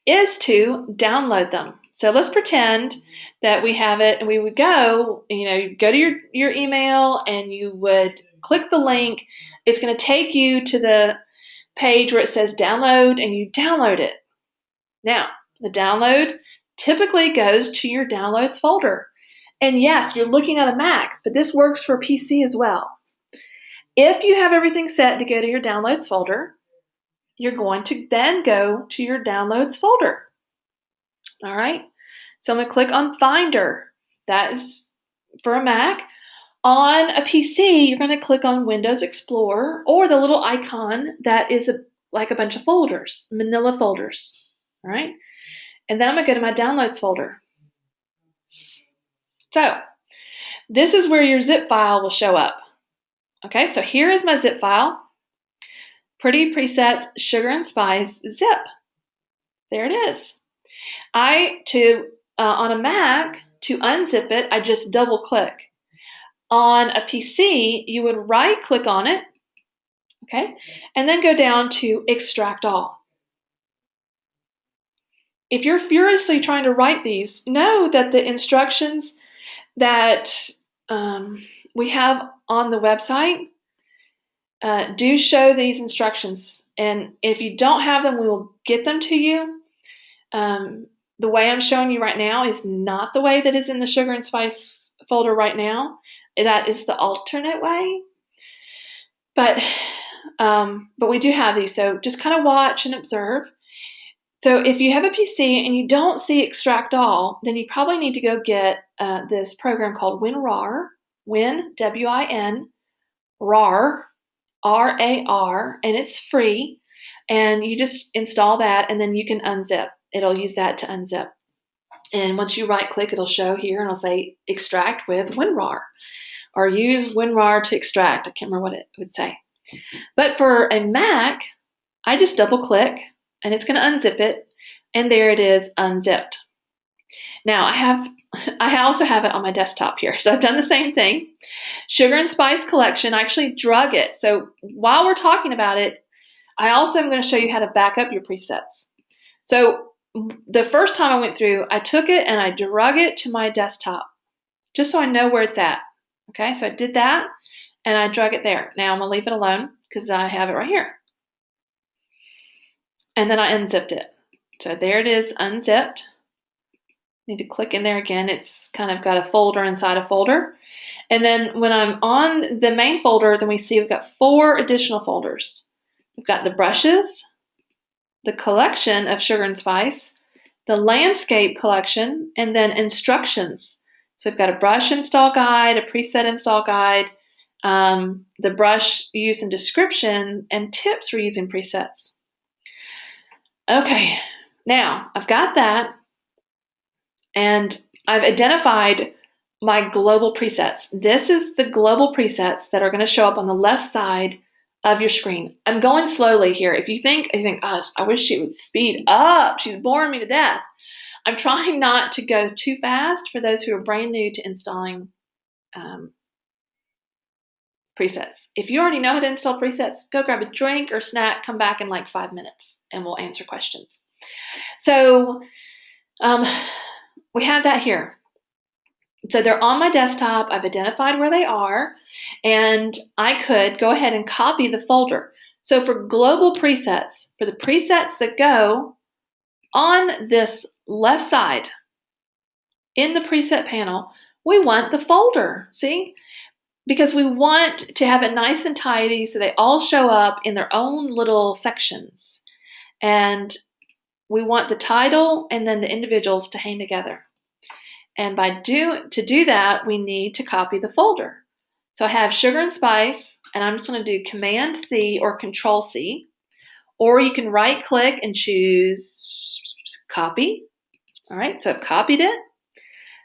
is to download them. So let's pretend that we have it and we would go, go to your email and you would click the link. It's going to take you to the page where it says download and you download it. Now, the download typically goes to your downloads folder. And yes, you're looking at a Mac, but this works for PC as well. If you have everything set to go to your downloads folder, you're going to then go to your downloads folder. All right, so I'm going to click on Finder. That is for a Mac. On a PC, you're going to click on Windows Explorer or the little icon that is like a bunch of folders, manila folders. All right, and then I'm going to go to my downloads folder. So this is where your zip file will show up. Okay, so here is my zip file. Pretty Presets, Sugar and Spice, zip. There it is. On a Mac, to unzip it, I just double click. On a PC, you would right click on it, okay, and then go down to Extract All. If you're furiously trying to write these, know that the instructions that we have on the website do show these instructions. And if you don't have them, we will get them to you. The way I'm showing you right now is not the way that is in the Sugar and Spice folder right now. That is the alternate way. But we do have these, so just kind of watch and observe. So if you have a PC and you don't see Extract All, then you probably need to go get this program called WinRAR, W-I-N, RAR, R-A-R, and it's free. And you just install that, and then you can unzip. It'll use that to unzip. And once you right-click, it'll show here, and it'll say Extract with WinRAR, or use WinRAR to extract. I can't remember what it would say. But for a Mac, I just double-click, and it's going to unzip it, and there it is, unzipped. Now, I also have it on my desktop here, so I've done the same thing. Sugar and Spice Collection, I actually drug it. So while we're talking about it, I also am going to show you how to back up your presets. So the first time I went through, I took it and I drug it to my desktop, just so I know where it's at. Okay, so I did that, and I drug it there. Now I'm going to leave it alone because I have it right here. And then I unzipped it. So there it is, unzipped. Need to click in there again. It's kind of got a folder inside a folder. And then when I'm on the main folder, then we see we've got 4 additional folders. We've got the brushes, the collection of Sugar and Spice, the landscape collection, and then instructions. So we've got a brush install guide, a preset install guide, the brush use and description, and tips for using presets. Okay, now I've got that, and I've identified my global presets. This is the global presets that are going to show up on the left side of your screen. I'm going slowly here. If you think, oh, I wish she would speed up. She's boring me to death. I'm trying not to go too fast for those who are brand new to installing presets. If you already know how to install presets, go grab a drink or snack, come back in like 5 minutes, and we'll answer questions. So we have that here. So they're on my desktop. I've identified where they are, and I could go ahead and copy the folder. So for global presets, for the presets that go on this left side in the preset panel, we want the folder, see? Because we want to have it nice and tidy so they all show up in their own little sections. And we want the title and then the individuals to hang together. And to do that, we need to copy the folder. So I have Sugar and Spice, and I'm just going to do Command-C or Control-C. Or you can right-click and choose copy. All right, so I've copied it.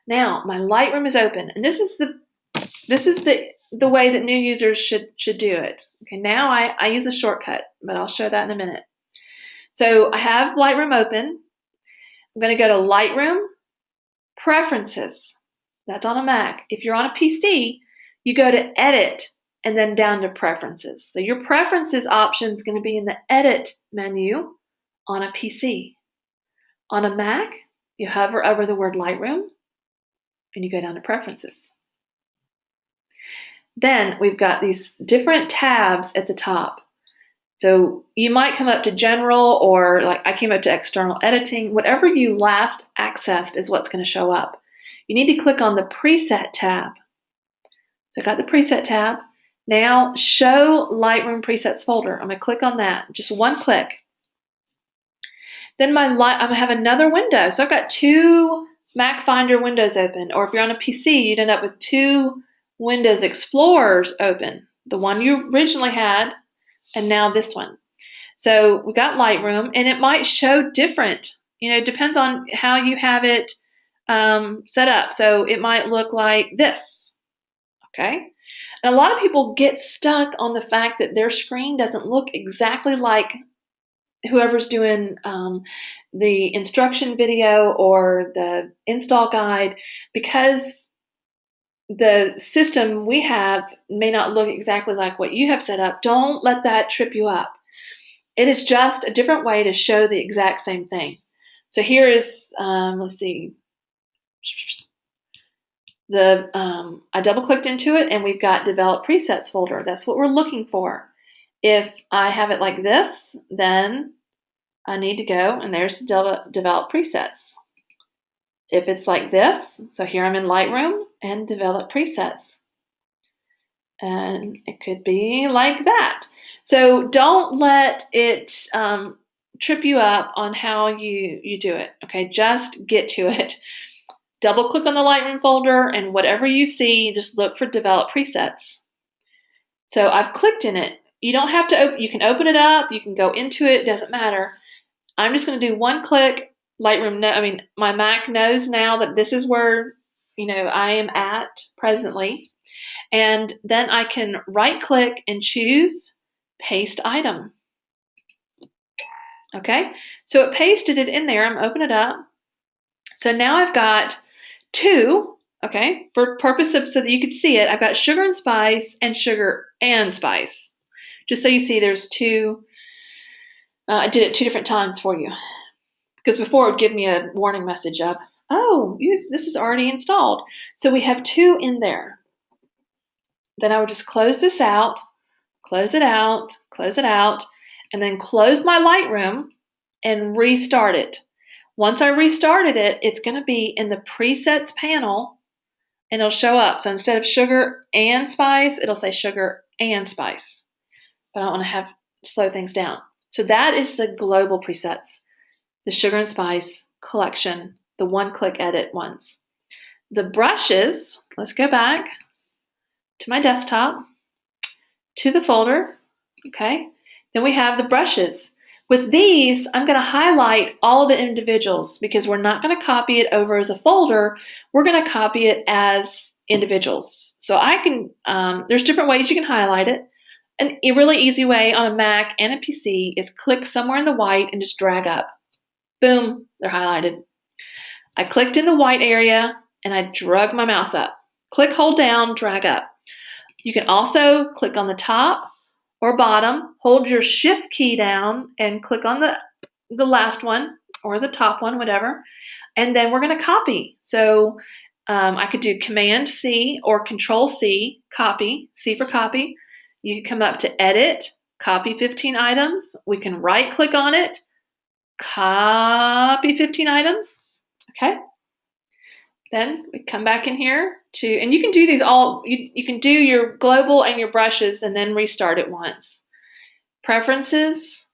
Now my Lightroom is open, and this is the way that new users should do it. Okay, now I use a shortcut, but I'll show that in a minute. So I have Lightroom open. I'm going to go to Lightroom, Preferences. That's on a Mac. If you're on a PC, you go to Edit and then down to Preferences. So your Preferences option is going to be in the Edit menu on a PC. On a Mac, you hover over the word Lightroom and you go down to Preferences. Then we've got these different tabs at the top. So you might come up to General, or like I came up to External Editing. Whatever you last accessed is what's going to show up. You need to click on the Preset tab. So I got the Preset tab. Now Show Lightroom Presets folder. I'm going to click on that. Just one click. Then I'm going to have another window. So I've got two Mac Finder windows open. Or if you're on a PC, you'd end up with two Windows Explorers open. The one you originally had, and now this one. So we got Lightroom, and it might show different. It depends on how you have it set up. So it might look like this. Okay. And a lot of people get stuck on the fact that their screen doesn't look exactly like whoever's doing the instruction video or the install guide, because the system we have may not look exactly like what you have set up. Don't let that trip you up. It is just a different way to show the exact same thing. So here is, let's see, I double clicked into it and we've got Develop Presets folder. That's what we're looking for. If I have it like this, then I need to go and there's Develop Presets. If it's like this, so here I'm in Lightroom and Develop Presets. And it could be like that. So don't let it trip you up on how you do it. Okay, just get to it. Double click on the Lightroom folder, and whatever you see, just look for Develop Presets. So I've clicked in it. You don't have to you can open it up, you can go into it, doesn't matter. I'm just going to do one click. Lightroom, my Mac knows now that this is where I am at presently. And then I can right click and choose Paste Item. Okay, so it pasted it in there. I'm open it up. So now I've got two, okay, for purpose of so that you could see it, I've got sugar and spice and sugar and spice. Just so you see there's two, I did it two different times for you. Because before it would give me a warning message of, oh, this is already installed. So we have two in there. Then I would just close this out, close it out, close it out, and then close my Lightroom and restart it. Once I restarted it, it's going to be in the presets panel and it'll show up. So instead of sugar and spice, it'll say sugar and spice. But I don't want to slow things down. So that is the global presets, the sugar and spice collection, the one-click edit ones. The brushes, let's go back to my desktop, to the folder, okay? Then we have the brushes. With these, I'm going to highlight all the individuals because we're not going to copy it over as a folder. We're going to copy it as individuals. So I can, there's different ways you can highlight it. And a really easy way on a Mac and a PC is click somewhere in the white and just drag up. Boom, they're highlighted. I clicked in the white area and I drug my mouse up. Click, hold down, drag up. You can also click on the top or bottom, hold your shift key down and click on the last one or the top one, whatever, and then we're going to copy. So I could do Command C or Control C, copy, C for copy. You can come up to Edit, copy 15 items. We can right click on it, copy 15 items, okay? Then we come back in here and you can do these all, you can do your global and your brushes and then restart it once. Preferences,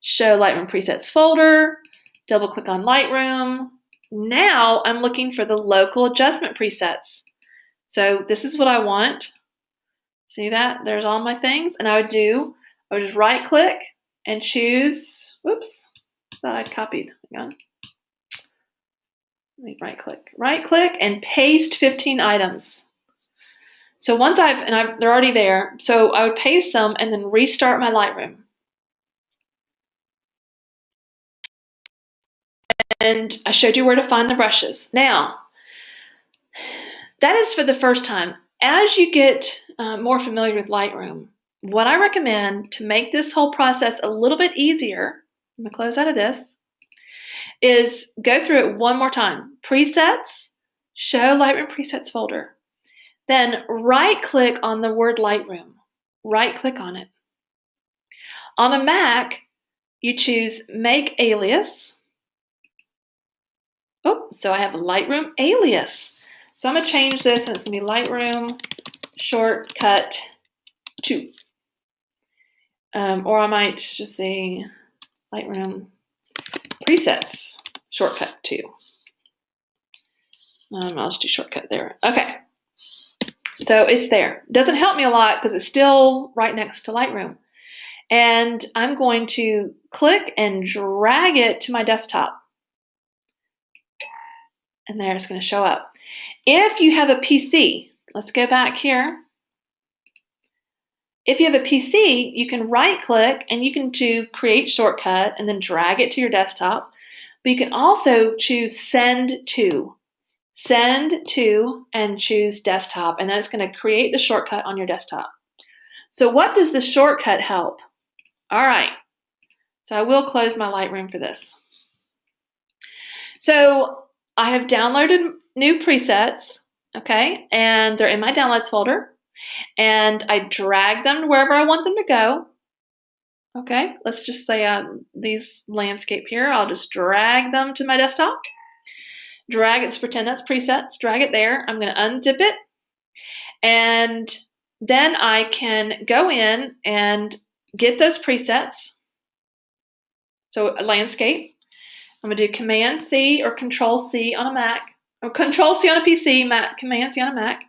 show Lightroom presets folder, double click on Lightroom. Now I'm looking for the local adjustment presets. So this is what I want. See that? There's all my things. And I would just right click and choose, whoops, thought I'd copied, hang on. let me right click and paste 15 items. So once they're already there, so I would paste them and then restart my Lightroom. And I showed you where to find the brushes. Now, that is for the first time. As you get more familiar with Lightroom, what I recommend to make this whole process a little bit easier, I'm going to close out of this, is go through it one more time. Presets, show Lightroom presets folder. Then right-click on the word Lightroom. Right-click on it. On a Mac, you choose Make Alias. Oh, so I have a Lightroom alias. So I'm going to change this, and it's going to be Lightroom Shortcut 2. Or I might just say Lightroom Presets Shortcut 2. I'll just do shortcut there. Okay. So it's there. Doesn't help me a lot because it's still right next to Lightroom. And I'm going to click and drag it to my desktop. And there it's going to show up. If you have a PC, let's go back here. If you have a PC, you can right click and you can do create shortcut and then drag it to your desktop. But you can also choose send to. Send to and choose desktop, and then it's going to create the shortcut on your desktop. So what does the shortcut help? All right, so I will close my Lightroom for this. So I have downloaded new presets, okay, and they're in my downloads folder, and I drag them wherever I want them to go. Okay, let's just say these landscape here, I'll just drag them to my desktop. Drag it to pretend that's presets, drag it there. I'm going to unzip it, and then I can go in and get those presets. So a landscape, I'm going to do Command C or Control C on a Mac, or Control C on a PC, Command C on a Mac.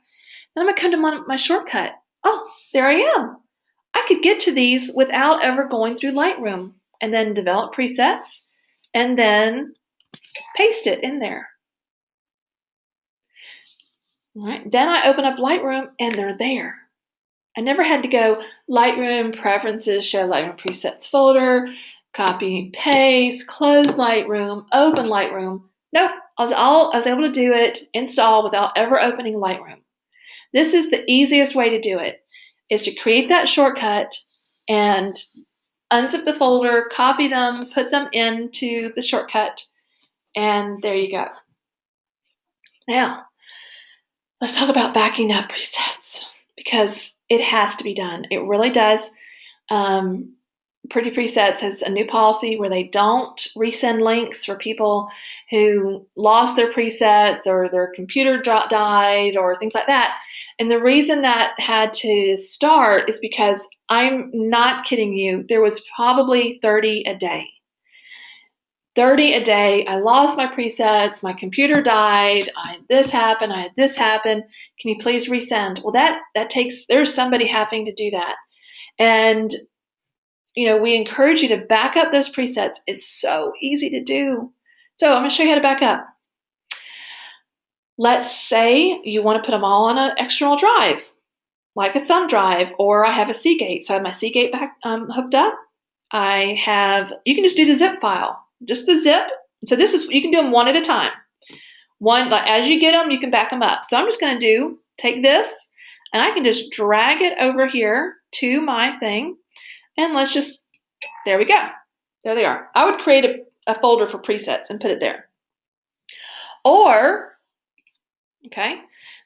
Then I'm going to come to my shortcut. Oh, there I am. I could get to these without ever going through Lightroom, and then develop presets and then paste it in there. All right, then I open up Lightroom and they're there. I never had to go Lightroom, Preferences, Show Lightroom Presets folder, copy, paste, close Lightroom, open Lightroom. Nope, I was able to do it, install without ever opening Lightroom. This is the easiest way to do it, is to create that shortcut and unzip the folder, copy them, put them into the shortcut, and there you go. Now, let's talk about backing up presets, because it has to be done. It really does. Pretty Presets has a new policy where they don't resend links for people who lost their presets or their computer died or things like that. And the reason that had to start is because, I'm not kidding you, there was probably 30 a day. 30 a day. I lost my presets, my computer died, I had this happen, I had this happen. Can you please resend? Well, that takes, there's somebody having to do that. And we encourage you to back up those presets. It's so easy to do. So I'm going to show you how to back up. Let's say you want to put them all on an external drive, like a thumb drive, or I have a Seagate. So I have my Seagate back hooked up. You can just do the zip file. Just the zip. So you can do them one at a time. As you get them, you can back them up. So I'm just going to take this, and I can just drag it over here to my thing, and there we go. There they are. I would create a folder for presets and put it there. Or, okay,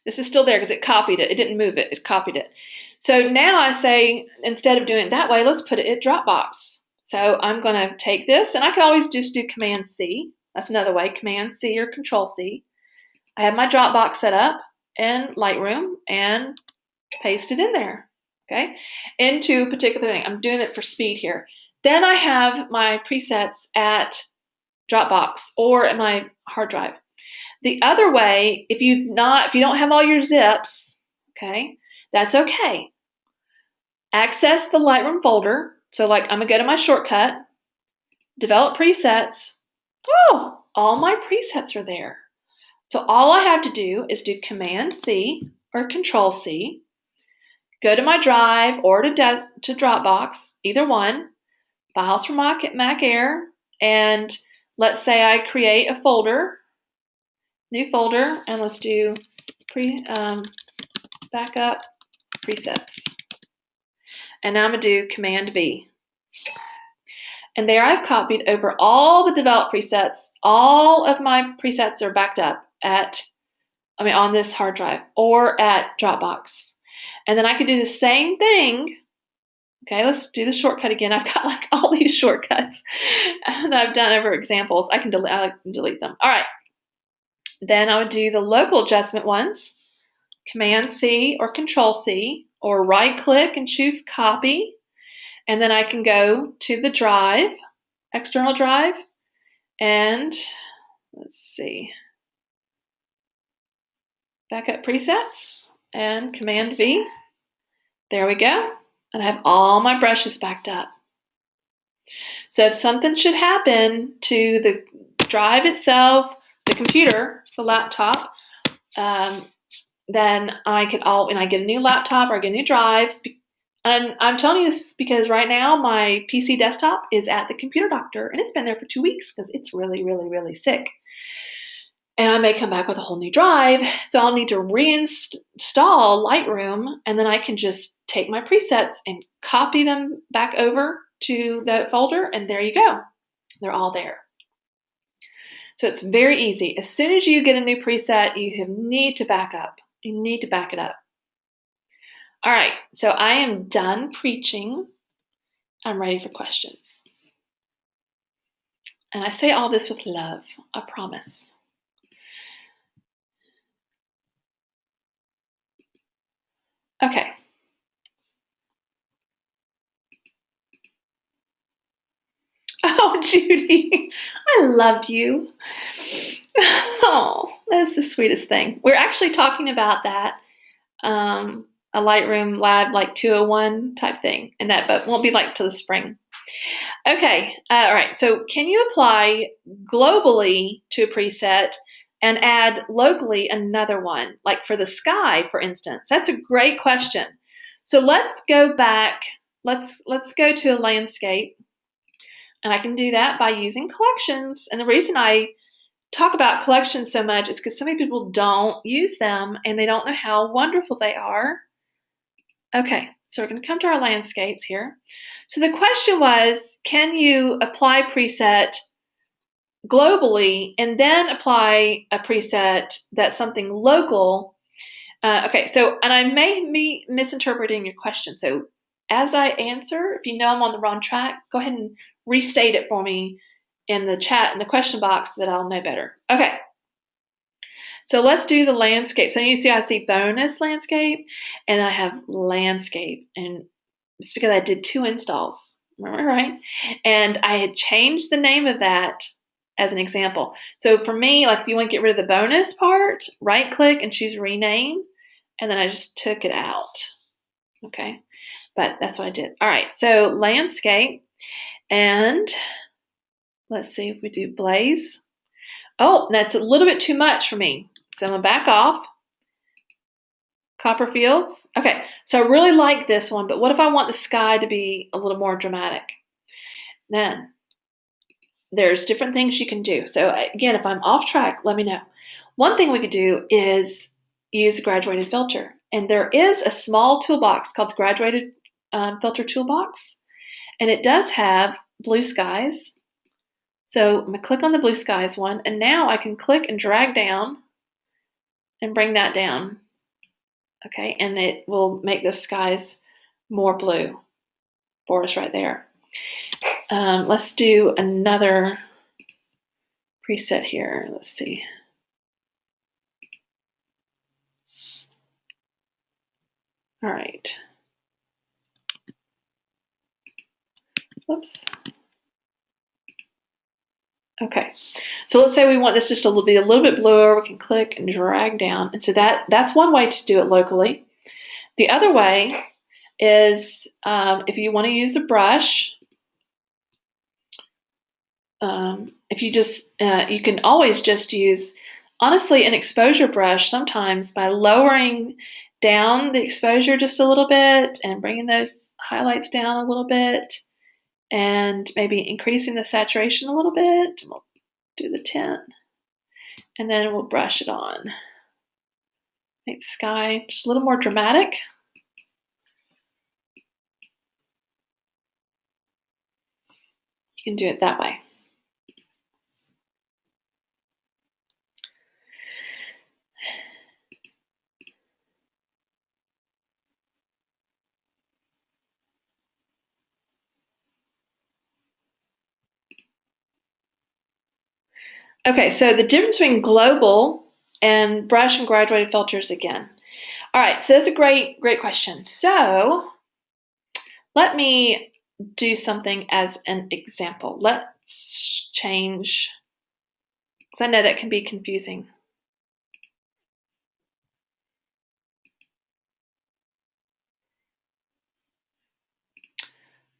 this is still there because it copied it. It didn't move it. It copied it. So now I say, instead of doing it that way, let's put it in Dropbox. So I'm going to take this, and I can always just do Command C. That's another way, Command C or Control C. I have my Dropbox set up in Lightroom and paste it in there, okay, into a particular thing. I'm doing it for speed here. Then I have my presets at Dropbox or at my hard drive. The other way, if you don't have all your zips, okay, that's okay. Access the Lightroom folder. So I'm going to go to my shortcut, develop presets. Oh, all my presets are there. So all I have to do is do Command C or Control C, go to my drive or to Dropbox, either one, Files from Mac Air, and let's say I create a folder, new folder, and let's do backup presets. And now I'm going to do Command V. And there I've copied over all the developed presets. All of my presets are backed up on this hard drive or at Dropbox. And then I could do the same thing. Okay, let's do the shortcut again. I've got like all these shortcuts that I've done over examples. I can delete them. All right. Then I would do the local adjustment ones. Command C or Control C, or right click and choose copy. And then I can go to the drive, external drive, and let's see, backup presets and Command V. There we go. And I have all my brushes backed up. So if something should happen to the drive itself, the computer, the laptop, then when I get a new laptop or I get a new drive, and I'm telling you this because right now my PC desktop is at the computer doctor and it's been there for 2 weeks because it's really, really, really sick. And I may come back with a whole new drive, so I'll need to reinstall Lightroom, and then I can just take my presets and copy them back over to the folder, and there you go. They're all there. So it's very easy. As soon as you get a new preset, you need to back up. You need to back it up. All right, so I am done preaching. I'm ready for questions. And I say all this with love, I promise. Okay. Oh, Judy, I love you. Oh, that's the sweetest thing. We're actually talking about that, a Lightroom Lab like 201 type thing, and that, but won't be like till the spring. Okay, all right. So can you apply globally to a preset and add locally another one, like for the sky, for instance? That's a great question. So let's go back. Let's go to a landscape. And I can do that by using collections. And the reason I talk about collections so much is because so many people don't use them and they don't know how wonderful they are. Okay, so we're going to come to our landscapes here. So the question was, can you apply preset globally and then apply a preset that's something local? Okay, so, and I may be misinterpreting your question. So as I answer, if you know I'm on the wrong track, go ahead and restate it for me in the chat, in the question box, so that I'll know better. Okay. So let's do the landscape. So you see I see bonus landscape and I have landscape, and it's because I did 2 installs, remember, right? And I had changed the name of that as an example. So for me, like if you want to get rid of the bonus part, right click and choose rename, and then I just took it out. Okay, but that's what I did. All right, so landscape, and let's see if we do blaze. Oh, that's a little bit too much for me. So I'm going to back off. Copperfields. Okay, so I really like this one, but what if I want the sky to be a little more dramatic? Then there's different things you can do. So again, if I'm off track, let me know. One thing we could do is use a graduated filter. And there is a small toolbox called the graduated filter toolbox. And it does have blue skies. So I'm going to click on the blue skies one, and now I can click and drag down and bring that down. Okay, and it will make the skies more blue for us right there. Let's do another preset here. Let's see. All right. Oops. Okay, so let's say we want this just to be a little bit bluer. We can click and drag down, and so that's one way to do it locally. The other way is if you want to use a brush. If you just you can always just use honestly, an exposure brush, sometimes by lowering down the exposure just a little bit and bringing those highlights down a little bit and maybe increasing the saturation a little bit, we'll do the tint, and then we'll brush it on. Make the sky just a little more dramatic. You can do it that way. Okay, so the difference between global and brush and graduated filters again. All right, so that's a great question. So let me do something as an example. Let's change, because I know that can be confusing.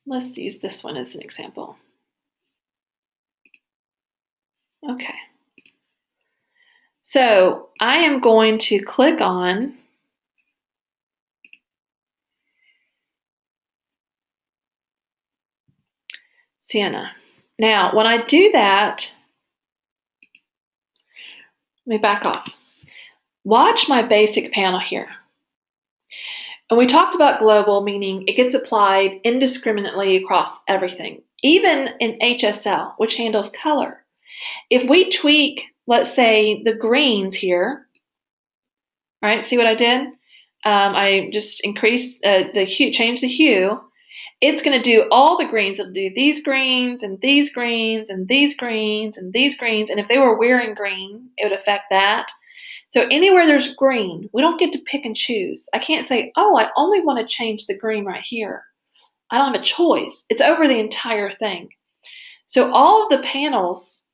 Let's use this one as an example. Okay. So I am going to click on Sienna. Now, when I do that, let me back off. Watch my basic panel here. And we talked about global, meaning it gets applied indiscriminately across everything, even in HSL, which handles color. If we tweak, let's say, the greens here, all right, see what I did? I just increased the hue, changed the hue. It's going to do all the greens. It'll do these greens and these greens and these greens and these greens. And if they were wearing green, it would affect that. So anywhere there's green, we don't get to pick and choose. I can't say, oh, I only want to change the green right here. I don't have a choice. It's over the entire thing. So all of the panels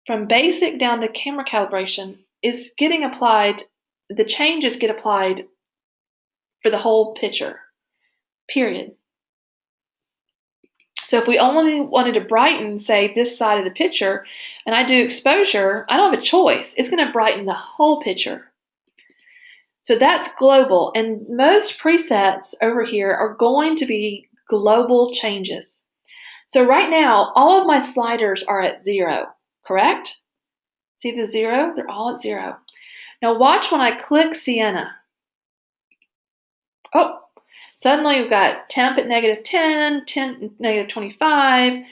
from basic down to camera calibration is getting applied. The changes get applied for the whole picture, period. So if we only wanted to brighten, say, this side of the picture, and I do exposure, I don't have a choice. It's going to brighten the whole picture. So that's global, and most presets over here are going to be global changes. So right now, all of my sliders are at 0, correct? See the 0? They're all at 0. Now watch when I click Sienna. Oh, suddenly we've got temp at -10, tint at -25,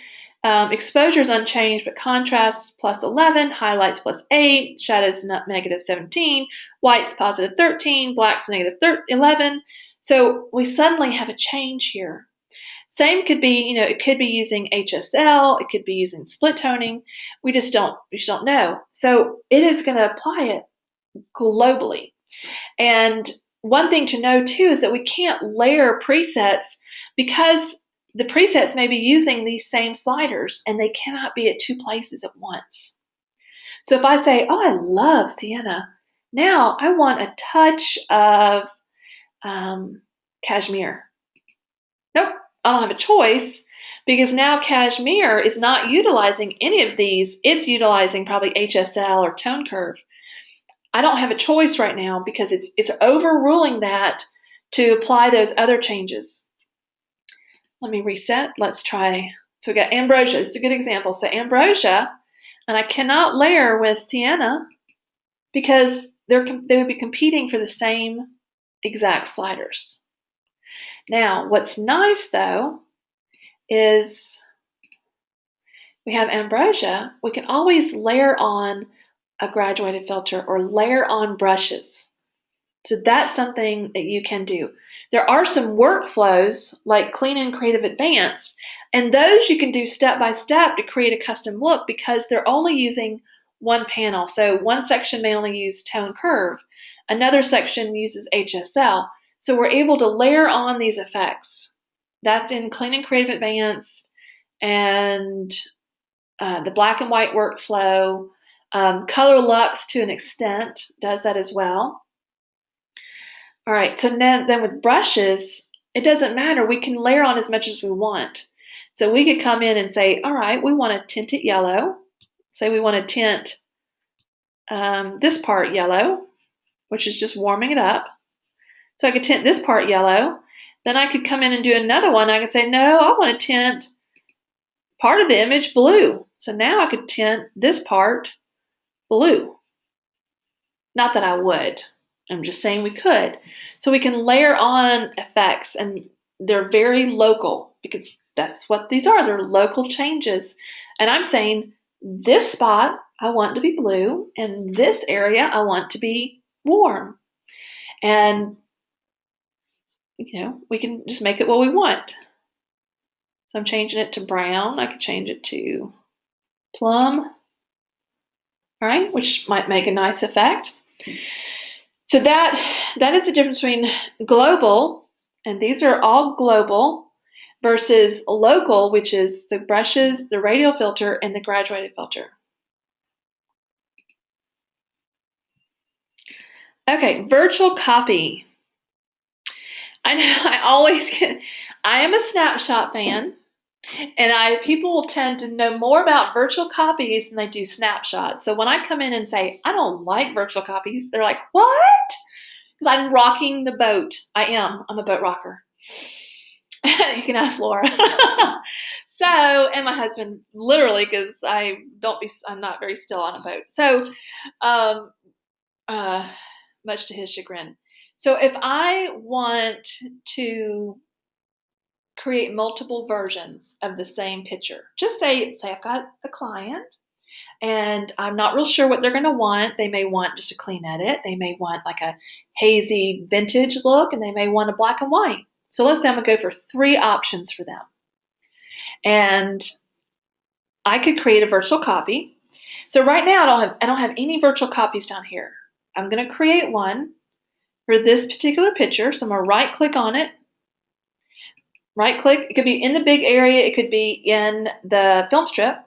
exposure is unchanged, but contrast +11, highlights +8, shadows -17, whites +13, blacks -11. So we suddenly have a change here. Same could be, it could be using HSL, it could be using split toning. We just don't know. So it is going to apply it globally. And one thing to know too is that we can't layer presets because the presets may be using these same sliders and they cannot be at 2 places at once. So if I say, oh, I love Sienna, now I want a touch of cashmere. Nope, I don't have a choice because now cashmere is not utilizing any of these. It's utilizing probably HSL or tone curve. I don't have a choice right now because it's overruling that to apply those other changes. Let me reset. Let's try. So we got ambrosia. This is a good example. So ambrosia, and I cannot layer with sienna because they would be competing for the same exact sliders. Now, what's nice though is we have ambrosia. We can always layer on a graduated filter or layer on brushes. So that's something that you can do. There are some workflows like Clean and Creative Advanced, and those you can do step by step to create a custom look because they're only using one panel. So one section may only use tone curve, another section uses HSL. So we're able to layer on these effects. That's in Clean and Creative Advanced and the black and white workflow. Color Lux to an extent does that as well. All right, so then with brushes, it doesn't matter. We can layer on as much as we want. So we could come in and say, all right, we want to tint it yellow. Say we want to tint this part yellow, which is just warming it up. So I could tint this part yellow. Then I could come in and do another one. I could say, no, I want to tint part of the image blue. So now I could tint this part blue. Not that I would. I'm just saying we could. So we can layer on effects, and they're very local because that's what these are. They're local changes. And I'm saying this spot I want to be blue, and this area I want to be warm. And we can just make it what we want. So I'm changing it to brown. I could change it to plum, all right, which might make a nice effect. So that is the difference between global, and these are all global, versus local, which is the brushes, the radial filter, and the graduated filter. Okay, virtual copy. I know I am a snapshot fan, and people tend to know more about virtual copies than they do snapshots. So when I come in and say, I don't like virtual copies, they're like, what? Because I'm rocking the boat. I'm a boat rocker. You can ask Laura. So, and my husband, literally, because I'm not very still on a boat. So, much to his chagrin. So if I want to create multiple versions of the same picture, just say I've got a client and I'm not real sure what they're going to want. They may want just a clean edit. They may want like a hazy vintage look, and they may want a black and white. So let's say I'm going to go for 3 options for them. And I could create a virtual copy. So right now I don't have any virtual copies down here. I'm going to create one for this particular picture. So I'm going to right click on it. Right click. It could be in the big area. It could be in the film strip.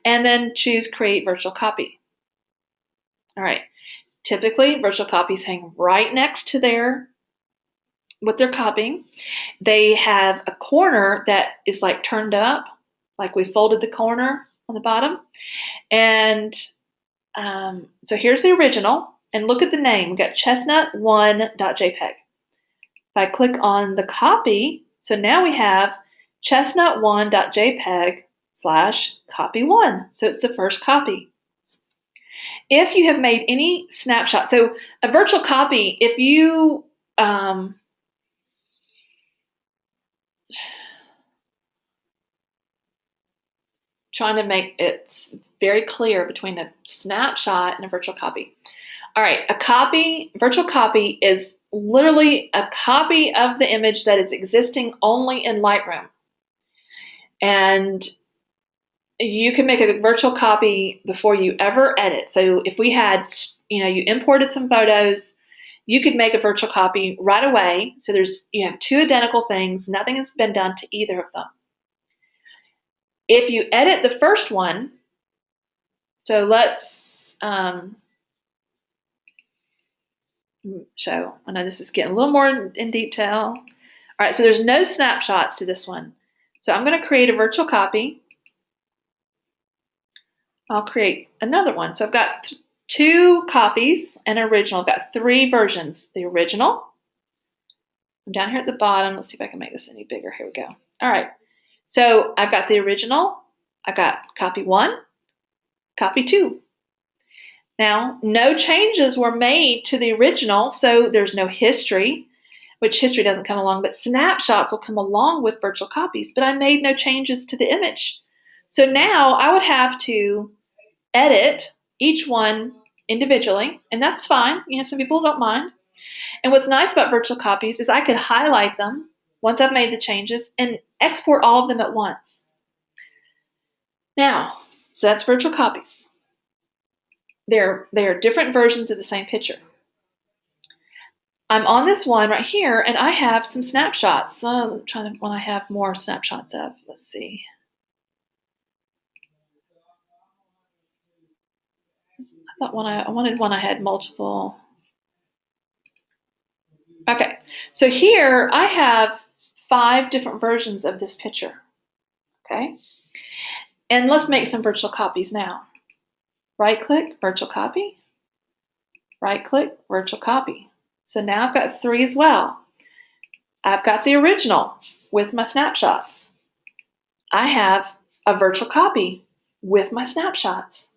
And then choose create virtual copy. All right. Typically, virtual copies hang right next to what they're copying. They have a corner that is like turned up, like we folded the corner on the bottom. And so here's the original. And look at the name. We've got chestnut1.jpg. If I click on the copy, so now we have chestnut1.jpg/copy1. So it's the first copy. If you have made any snapshot, so a virtual copy, if you trying to make it very clear between a snapshot and a virtual copy. All right, virtual copy is literally a copy of the image that is existing only in Lightroom. And you can make a virtual copy before you ever edit. So if we had, you imported some photos, you could make a virtual copy right away. So you have 2 identical things. Nothing has been done to either of them. If you edit the first one, so let's show. I know this is getting a little more in detail. All right, so there's no snapshots to this one. So I'm going to create a virtual copy. I'll create another one. So I've got 2 copies and original. I've got 3 versions. The original. I'm down here at the bottom. Let's see if I can make this any bigger. Here we go. All right. So I've got the original. I've got copy 1, copy 2. Now, no changes were made to the original, so there's no history, which history doesn't come along, but snapshots will come along with virtual copies. But I made no changes to the image. So now I would have to edit each one individually, and that's fine. Some people don't mind. And what's nice about virtual copies is I could highlight them once I've made the changes and export all of them at once. Now, so that's virtual copies. They are different versions of the same picture. I'm on this one right here, and I have some snapshots. So I'm trying to, when I have more snapshots of, let's see. I wanted one I had multiple. Okay, so here I have 5 different versions of this picture. Okay, and let's make some virtual copies now. Right click, virtual copy. Right click, virtual copy. So now I've got 3 as well. I've got the original with my snapshots. I have a virtual copy with my snapshots.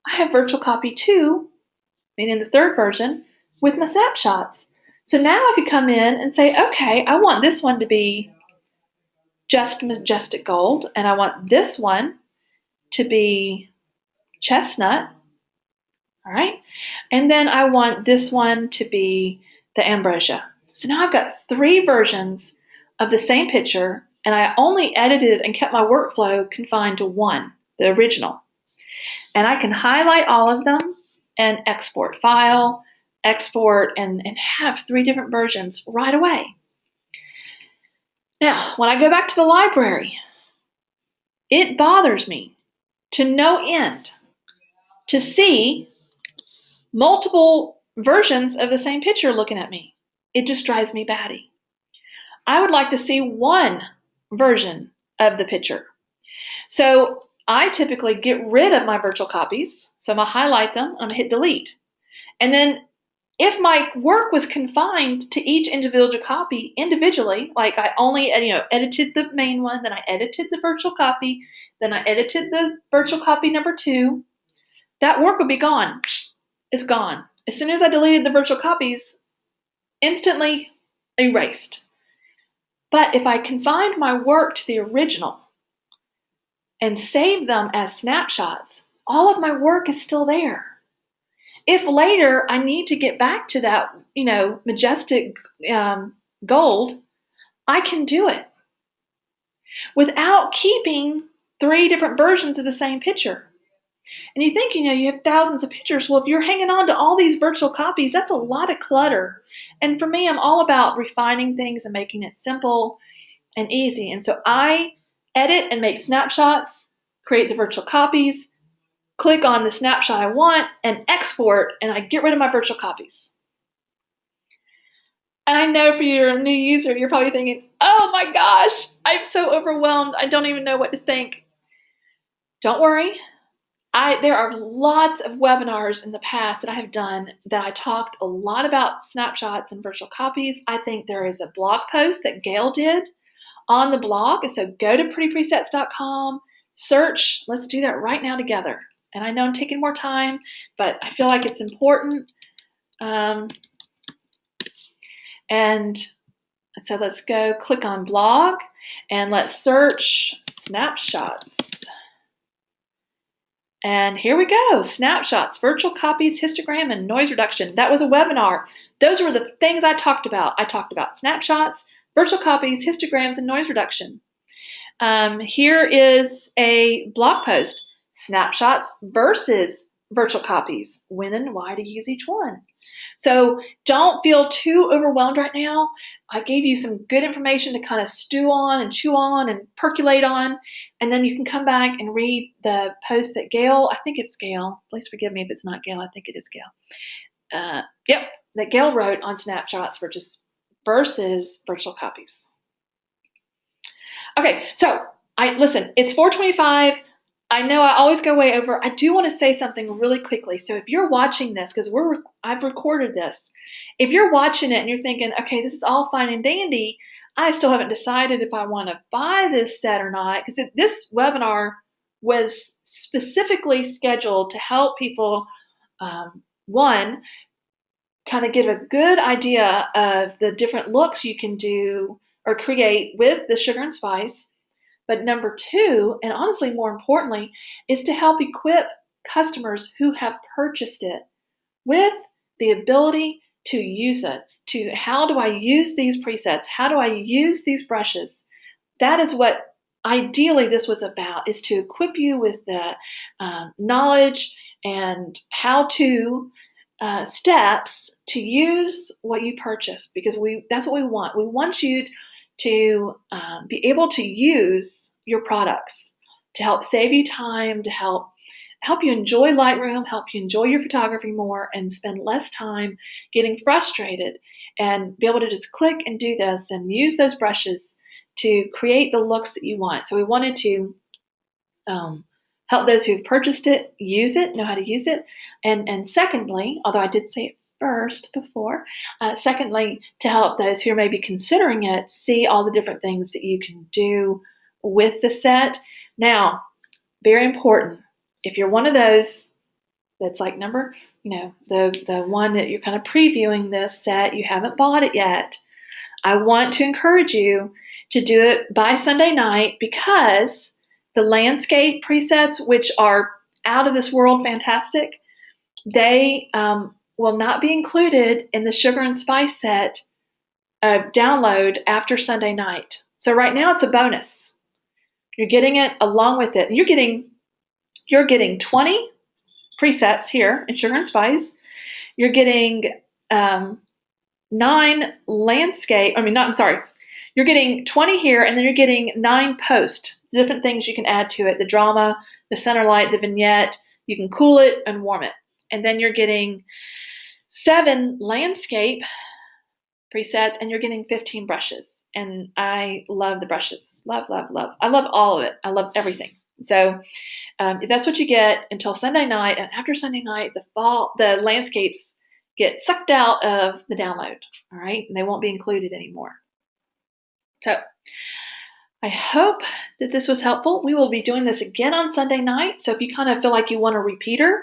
I have virtual copy 2, meaning the 3rd version, with my snapshots. So now I could come in and say, okay, I want this one to be just majestic gold, and I want this one to be chestnut, all right? And then I want this one to be the ambrosia. So now I've got 3 versions of the same picture, and I only edited and kept my workflow confined to one, the original. And I can highlight all of them and export file, export, and have 3 different versions right away. Now, when I go back to the library, it bothers me to no end to see multiple versions of the same picture looking at me. It just drives me batty. I would like to see one version of the picture. So I typically get rid of my virtual copies. So I'm going to highlight them, I'm going to hit delete. And then if my work was confined to each individual copy individually, like I only edited the main one, then I edited the virtual copy, then I edited the virtual copy number 2, that work would be gone. It's gone. As soon as I deleted the virtual copies, instantly erased. But if I confined my work to the original and saved them as snapshots, all of my work is still there. If later I need to get back to that, majestic gold, I can do it without keeping 3 different versions of the same picture. And you think, you have thousands of pictures. Well, if you're hanging on to all these virtual copies, that's a lot of clutter. And for me, I'm all about refining things and making it simple and easy. And so I edit and make snapshots, create the virtual copies, click on the snapshot I want, and export, and I get rid of my virtual copies. And I know for your new user, you're probably thinking, oh my gosh, I'm so overwhelmed. I don't even know what to think. Don't worry. There are lots of webinars in the past that I have done that I talked a lot about snapshots and virtual copies. I think there is a blog post that Gail did on the blog. So go to prettypresets.com, search. Let's do that right now together. And I know I'm taking more time, but I feel like it's important. And so let's go click on blog and let's search snapshots. And here we go, snapshots, virtual copies, histogram, and noise reduction. That was a webinar. Those were the things I talked about. I talked about snapshots, virtual copies, histograms, and noise reduction. Here is a blog post, snapshots versus virtual copies, when and why to use each one. So don't feel too overwhelmed right now. I gave you some good information to kind of stew on and chew on and percolate on, and then you can come back and read the post that Gail, I think it's Gail, please forgive me if it's not Gail, I think it is Gail. That Gail wrote on snapshots versus virtual copies. Okay, so listen, it's 4:25. I know I always go way over. I do want to say something really quickly. So if you're watching this, because I've recorded this, if you're watching it and you're thinking, okay, this is all fine and dandy, I still haven't decided if I want to buy this set or not, because this webinar was specifically scheduled to help people, one, kind of get a good idea of the different looks you can do or create with the sugar and spice. But number 2, and honestly more importantly, is to help equip customers who have purchased it with the ability to use it, to how do I use these presets? How do I use these brushes? That is what ideally this was about, is to equip you with the knowledge and how-to steps to use what you purchased, because that's what we want. We want you to be able to use your products to help save you time, to help you enjoy Lightroom, help you enjoy your photography more, and spend less time getting frustrated, and be able to just click and do this and use those brushes to create the looks that you want. So we wanted to help those who've purchased it use it, know how to use it. And secondly, although I did say it first before, secondly, to help those who are maybe considering it see all the different things that you can do with the set. Now, very important, if you're one of those that's like number, the one that you're kind of previewing this set, you haven't bought it yet, I want to encourage you to do it by Sunday night, because the landscape presets, which are out of this world fantastic, they will not be included in the sugar and spice set download after Sunday night. So right now it's a bonus. You're getting it along with it. And you're getting 20 presets here in sugar and spice. You're getting 9 landscape. You're getting 20 here, and then you're getting 9 post, different things you can add to it, the drama, the center light, the vignette. You can cool it and warm it. And then you're getting 7 landscape presets, and you're getting 15 brushes. And I love the brushes. Love, love, love. I love all of it. I love everything. So that's what you get until Sunday night. And after Sunday night, the landscapes get sucked out of the download. All right. And they won't be included anymore. So I hope that this was helpful. We will be doing this again on Sunday night. So if you kind of feel like you want a repeater,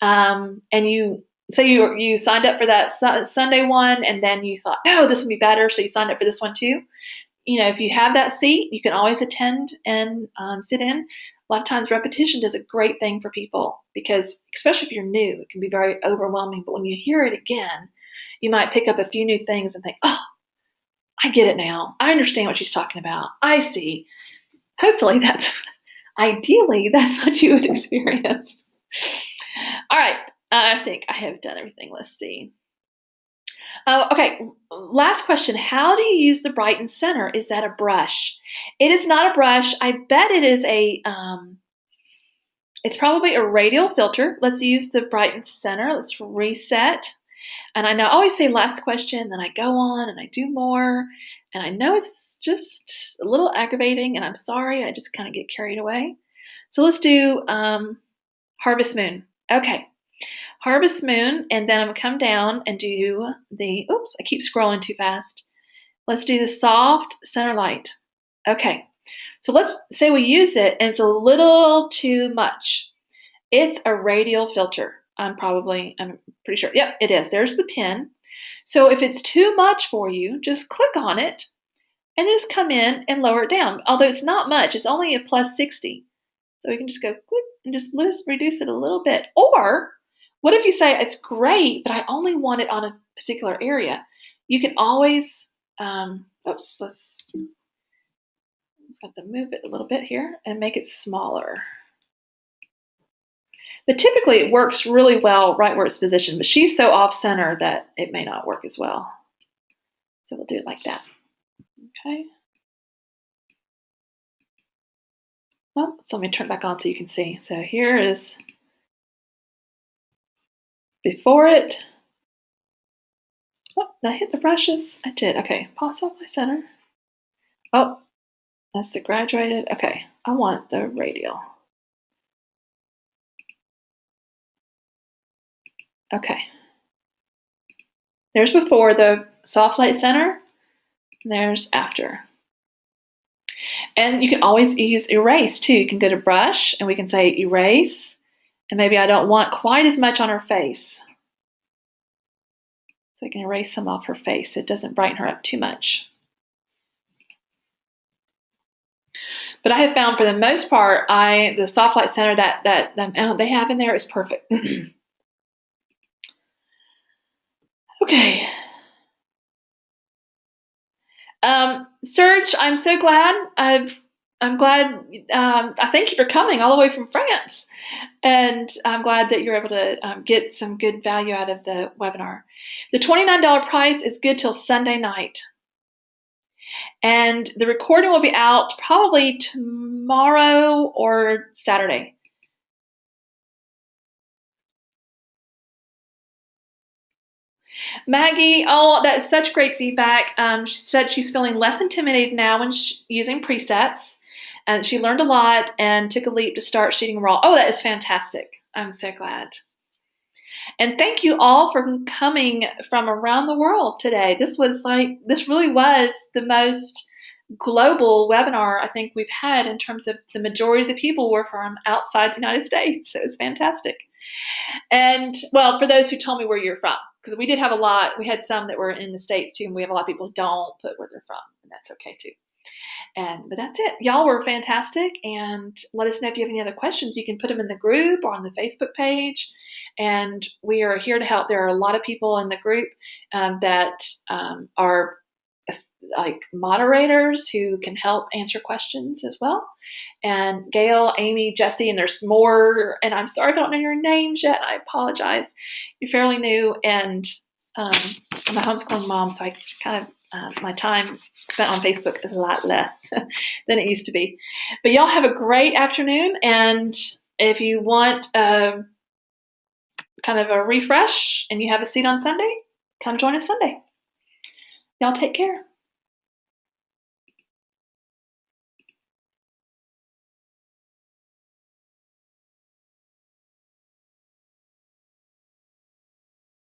and you say you signed up for that Sunday one, and then you thought, no, this would be better, so you signed up for this one too. If you have that seat, you can always attend and sit in. A lot of times repetition does a great thing for people, because especially if you're new, it can be very overwhelming. But when you hear it again, you might pick up a few new things and think, oh, I get it now. I understand what she's talking about. I see. Hopefully ideally, that's what you would experience. All right. I think I have done everything. Let's see. Okay, last question. How do you use the brighten center? Is that a brush? It is not a brush. I bet it is it's probably a radial filter. Let's use the brighten center. Let's reset. And I know I always say last question, then I go on and I do more. And I know it's just a little aggravating, and I'm sorry, I just kind of get carried away. So let's do Harvest Moon. Okay. Harvest Moon, and then I'm going to come down and do I keep scrolling too fast. Let's do the soft center light. Okay, so let's say we use it and it's a little too much. It's a radial filter. I'm pretty sure. Yep, it is. There's the pin. So if it's too much for you, just click on it and just come in and lower it down. Although it's not much, it's only a plus 60. So we can just go click and just reduce it a little bit. Or what if you say it's great, but I only want it on a particular area? You can always, let's have to move it a little bit here and make it smaller. But typically it works really well right where it's positioned, but she's so off center that it may not work as well. So we'll do it like that. Okay. Well, so let me turn it back on so you can see. So here is before it. Oh, did I hit the brushes? I did. Okay, pause off my center. Oh, that's the graduated. Okay, I want the radial. Okay. There's before the soft light center. And there's after. And you can always use erase too. You can go to brush and we can say erase. And maybe I don't want quite as much on her face. So I can erase some off her face so it doesn't brighten her up too much. But I have found for the most part, the soft light center that they have in there is perfect. Okay. Serge, I'm so glad. I'm glad. I thank you for coming all the way from France, and I'm glad that you're able to get some good value out of the webinar. The $29 price is good till Sunday night, and the recording will be out probably tomorrow or Saturday. Maggie, oh, that's such great feedback. She said she's feeling less intimidated now when using presets. And she learned a lot and took a leap to start shooting raw. Oh, that is fantastic. I'm so glad. And thank you all for coming from around the world today. This really was the most global webinar I think we've had in terms of the majority of the people were from outside the United States. So it was fantastic. And well, for those who told me where you're from, because we did have a lot, we had some that were in the States too, and we have a lot of people who don't put where they're from, and that's okay too. But that's it. Y'all were fantastic, and let us know if you have any other questions. You can put them in the group or on the Facebook page, and we are here to help. There are a lot of people in the group that are like moderators who can help answer questions as well. And Gail, Amy, Jesse, and there's more. And I'm sorry if I don't know your names yet. I apologize. You're fairly new, and I'm a homeschooling mom, so I kind of my time spent on Facebook is a lot less than it used to be. But y'all have a great afternoon, and if you want kind of a refresh and you have a seat on Sunday, come join us Sunday. Y'all take care.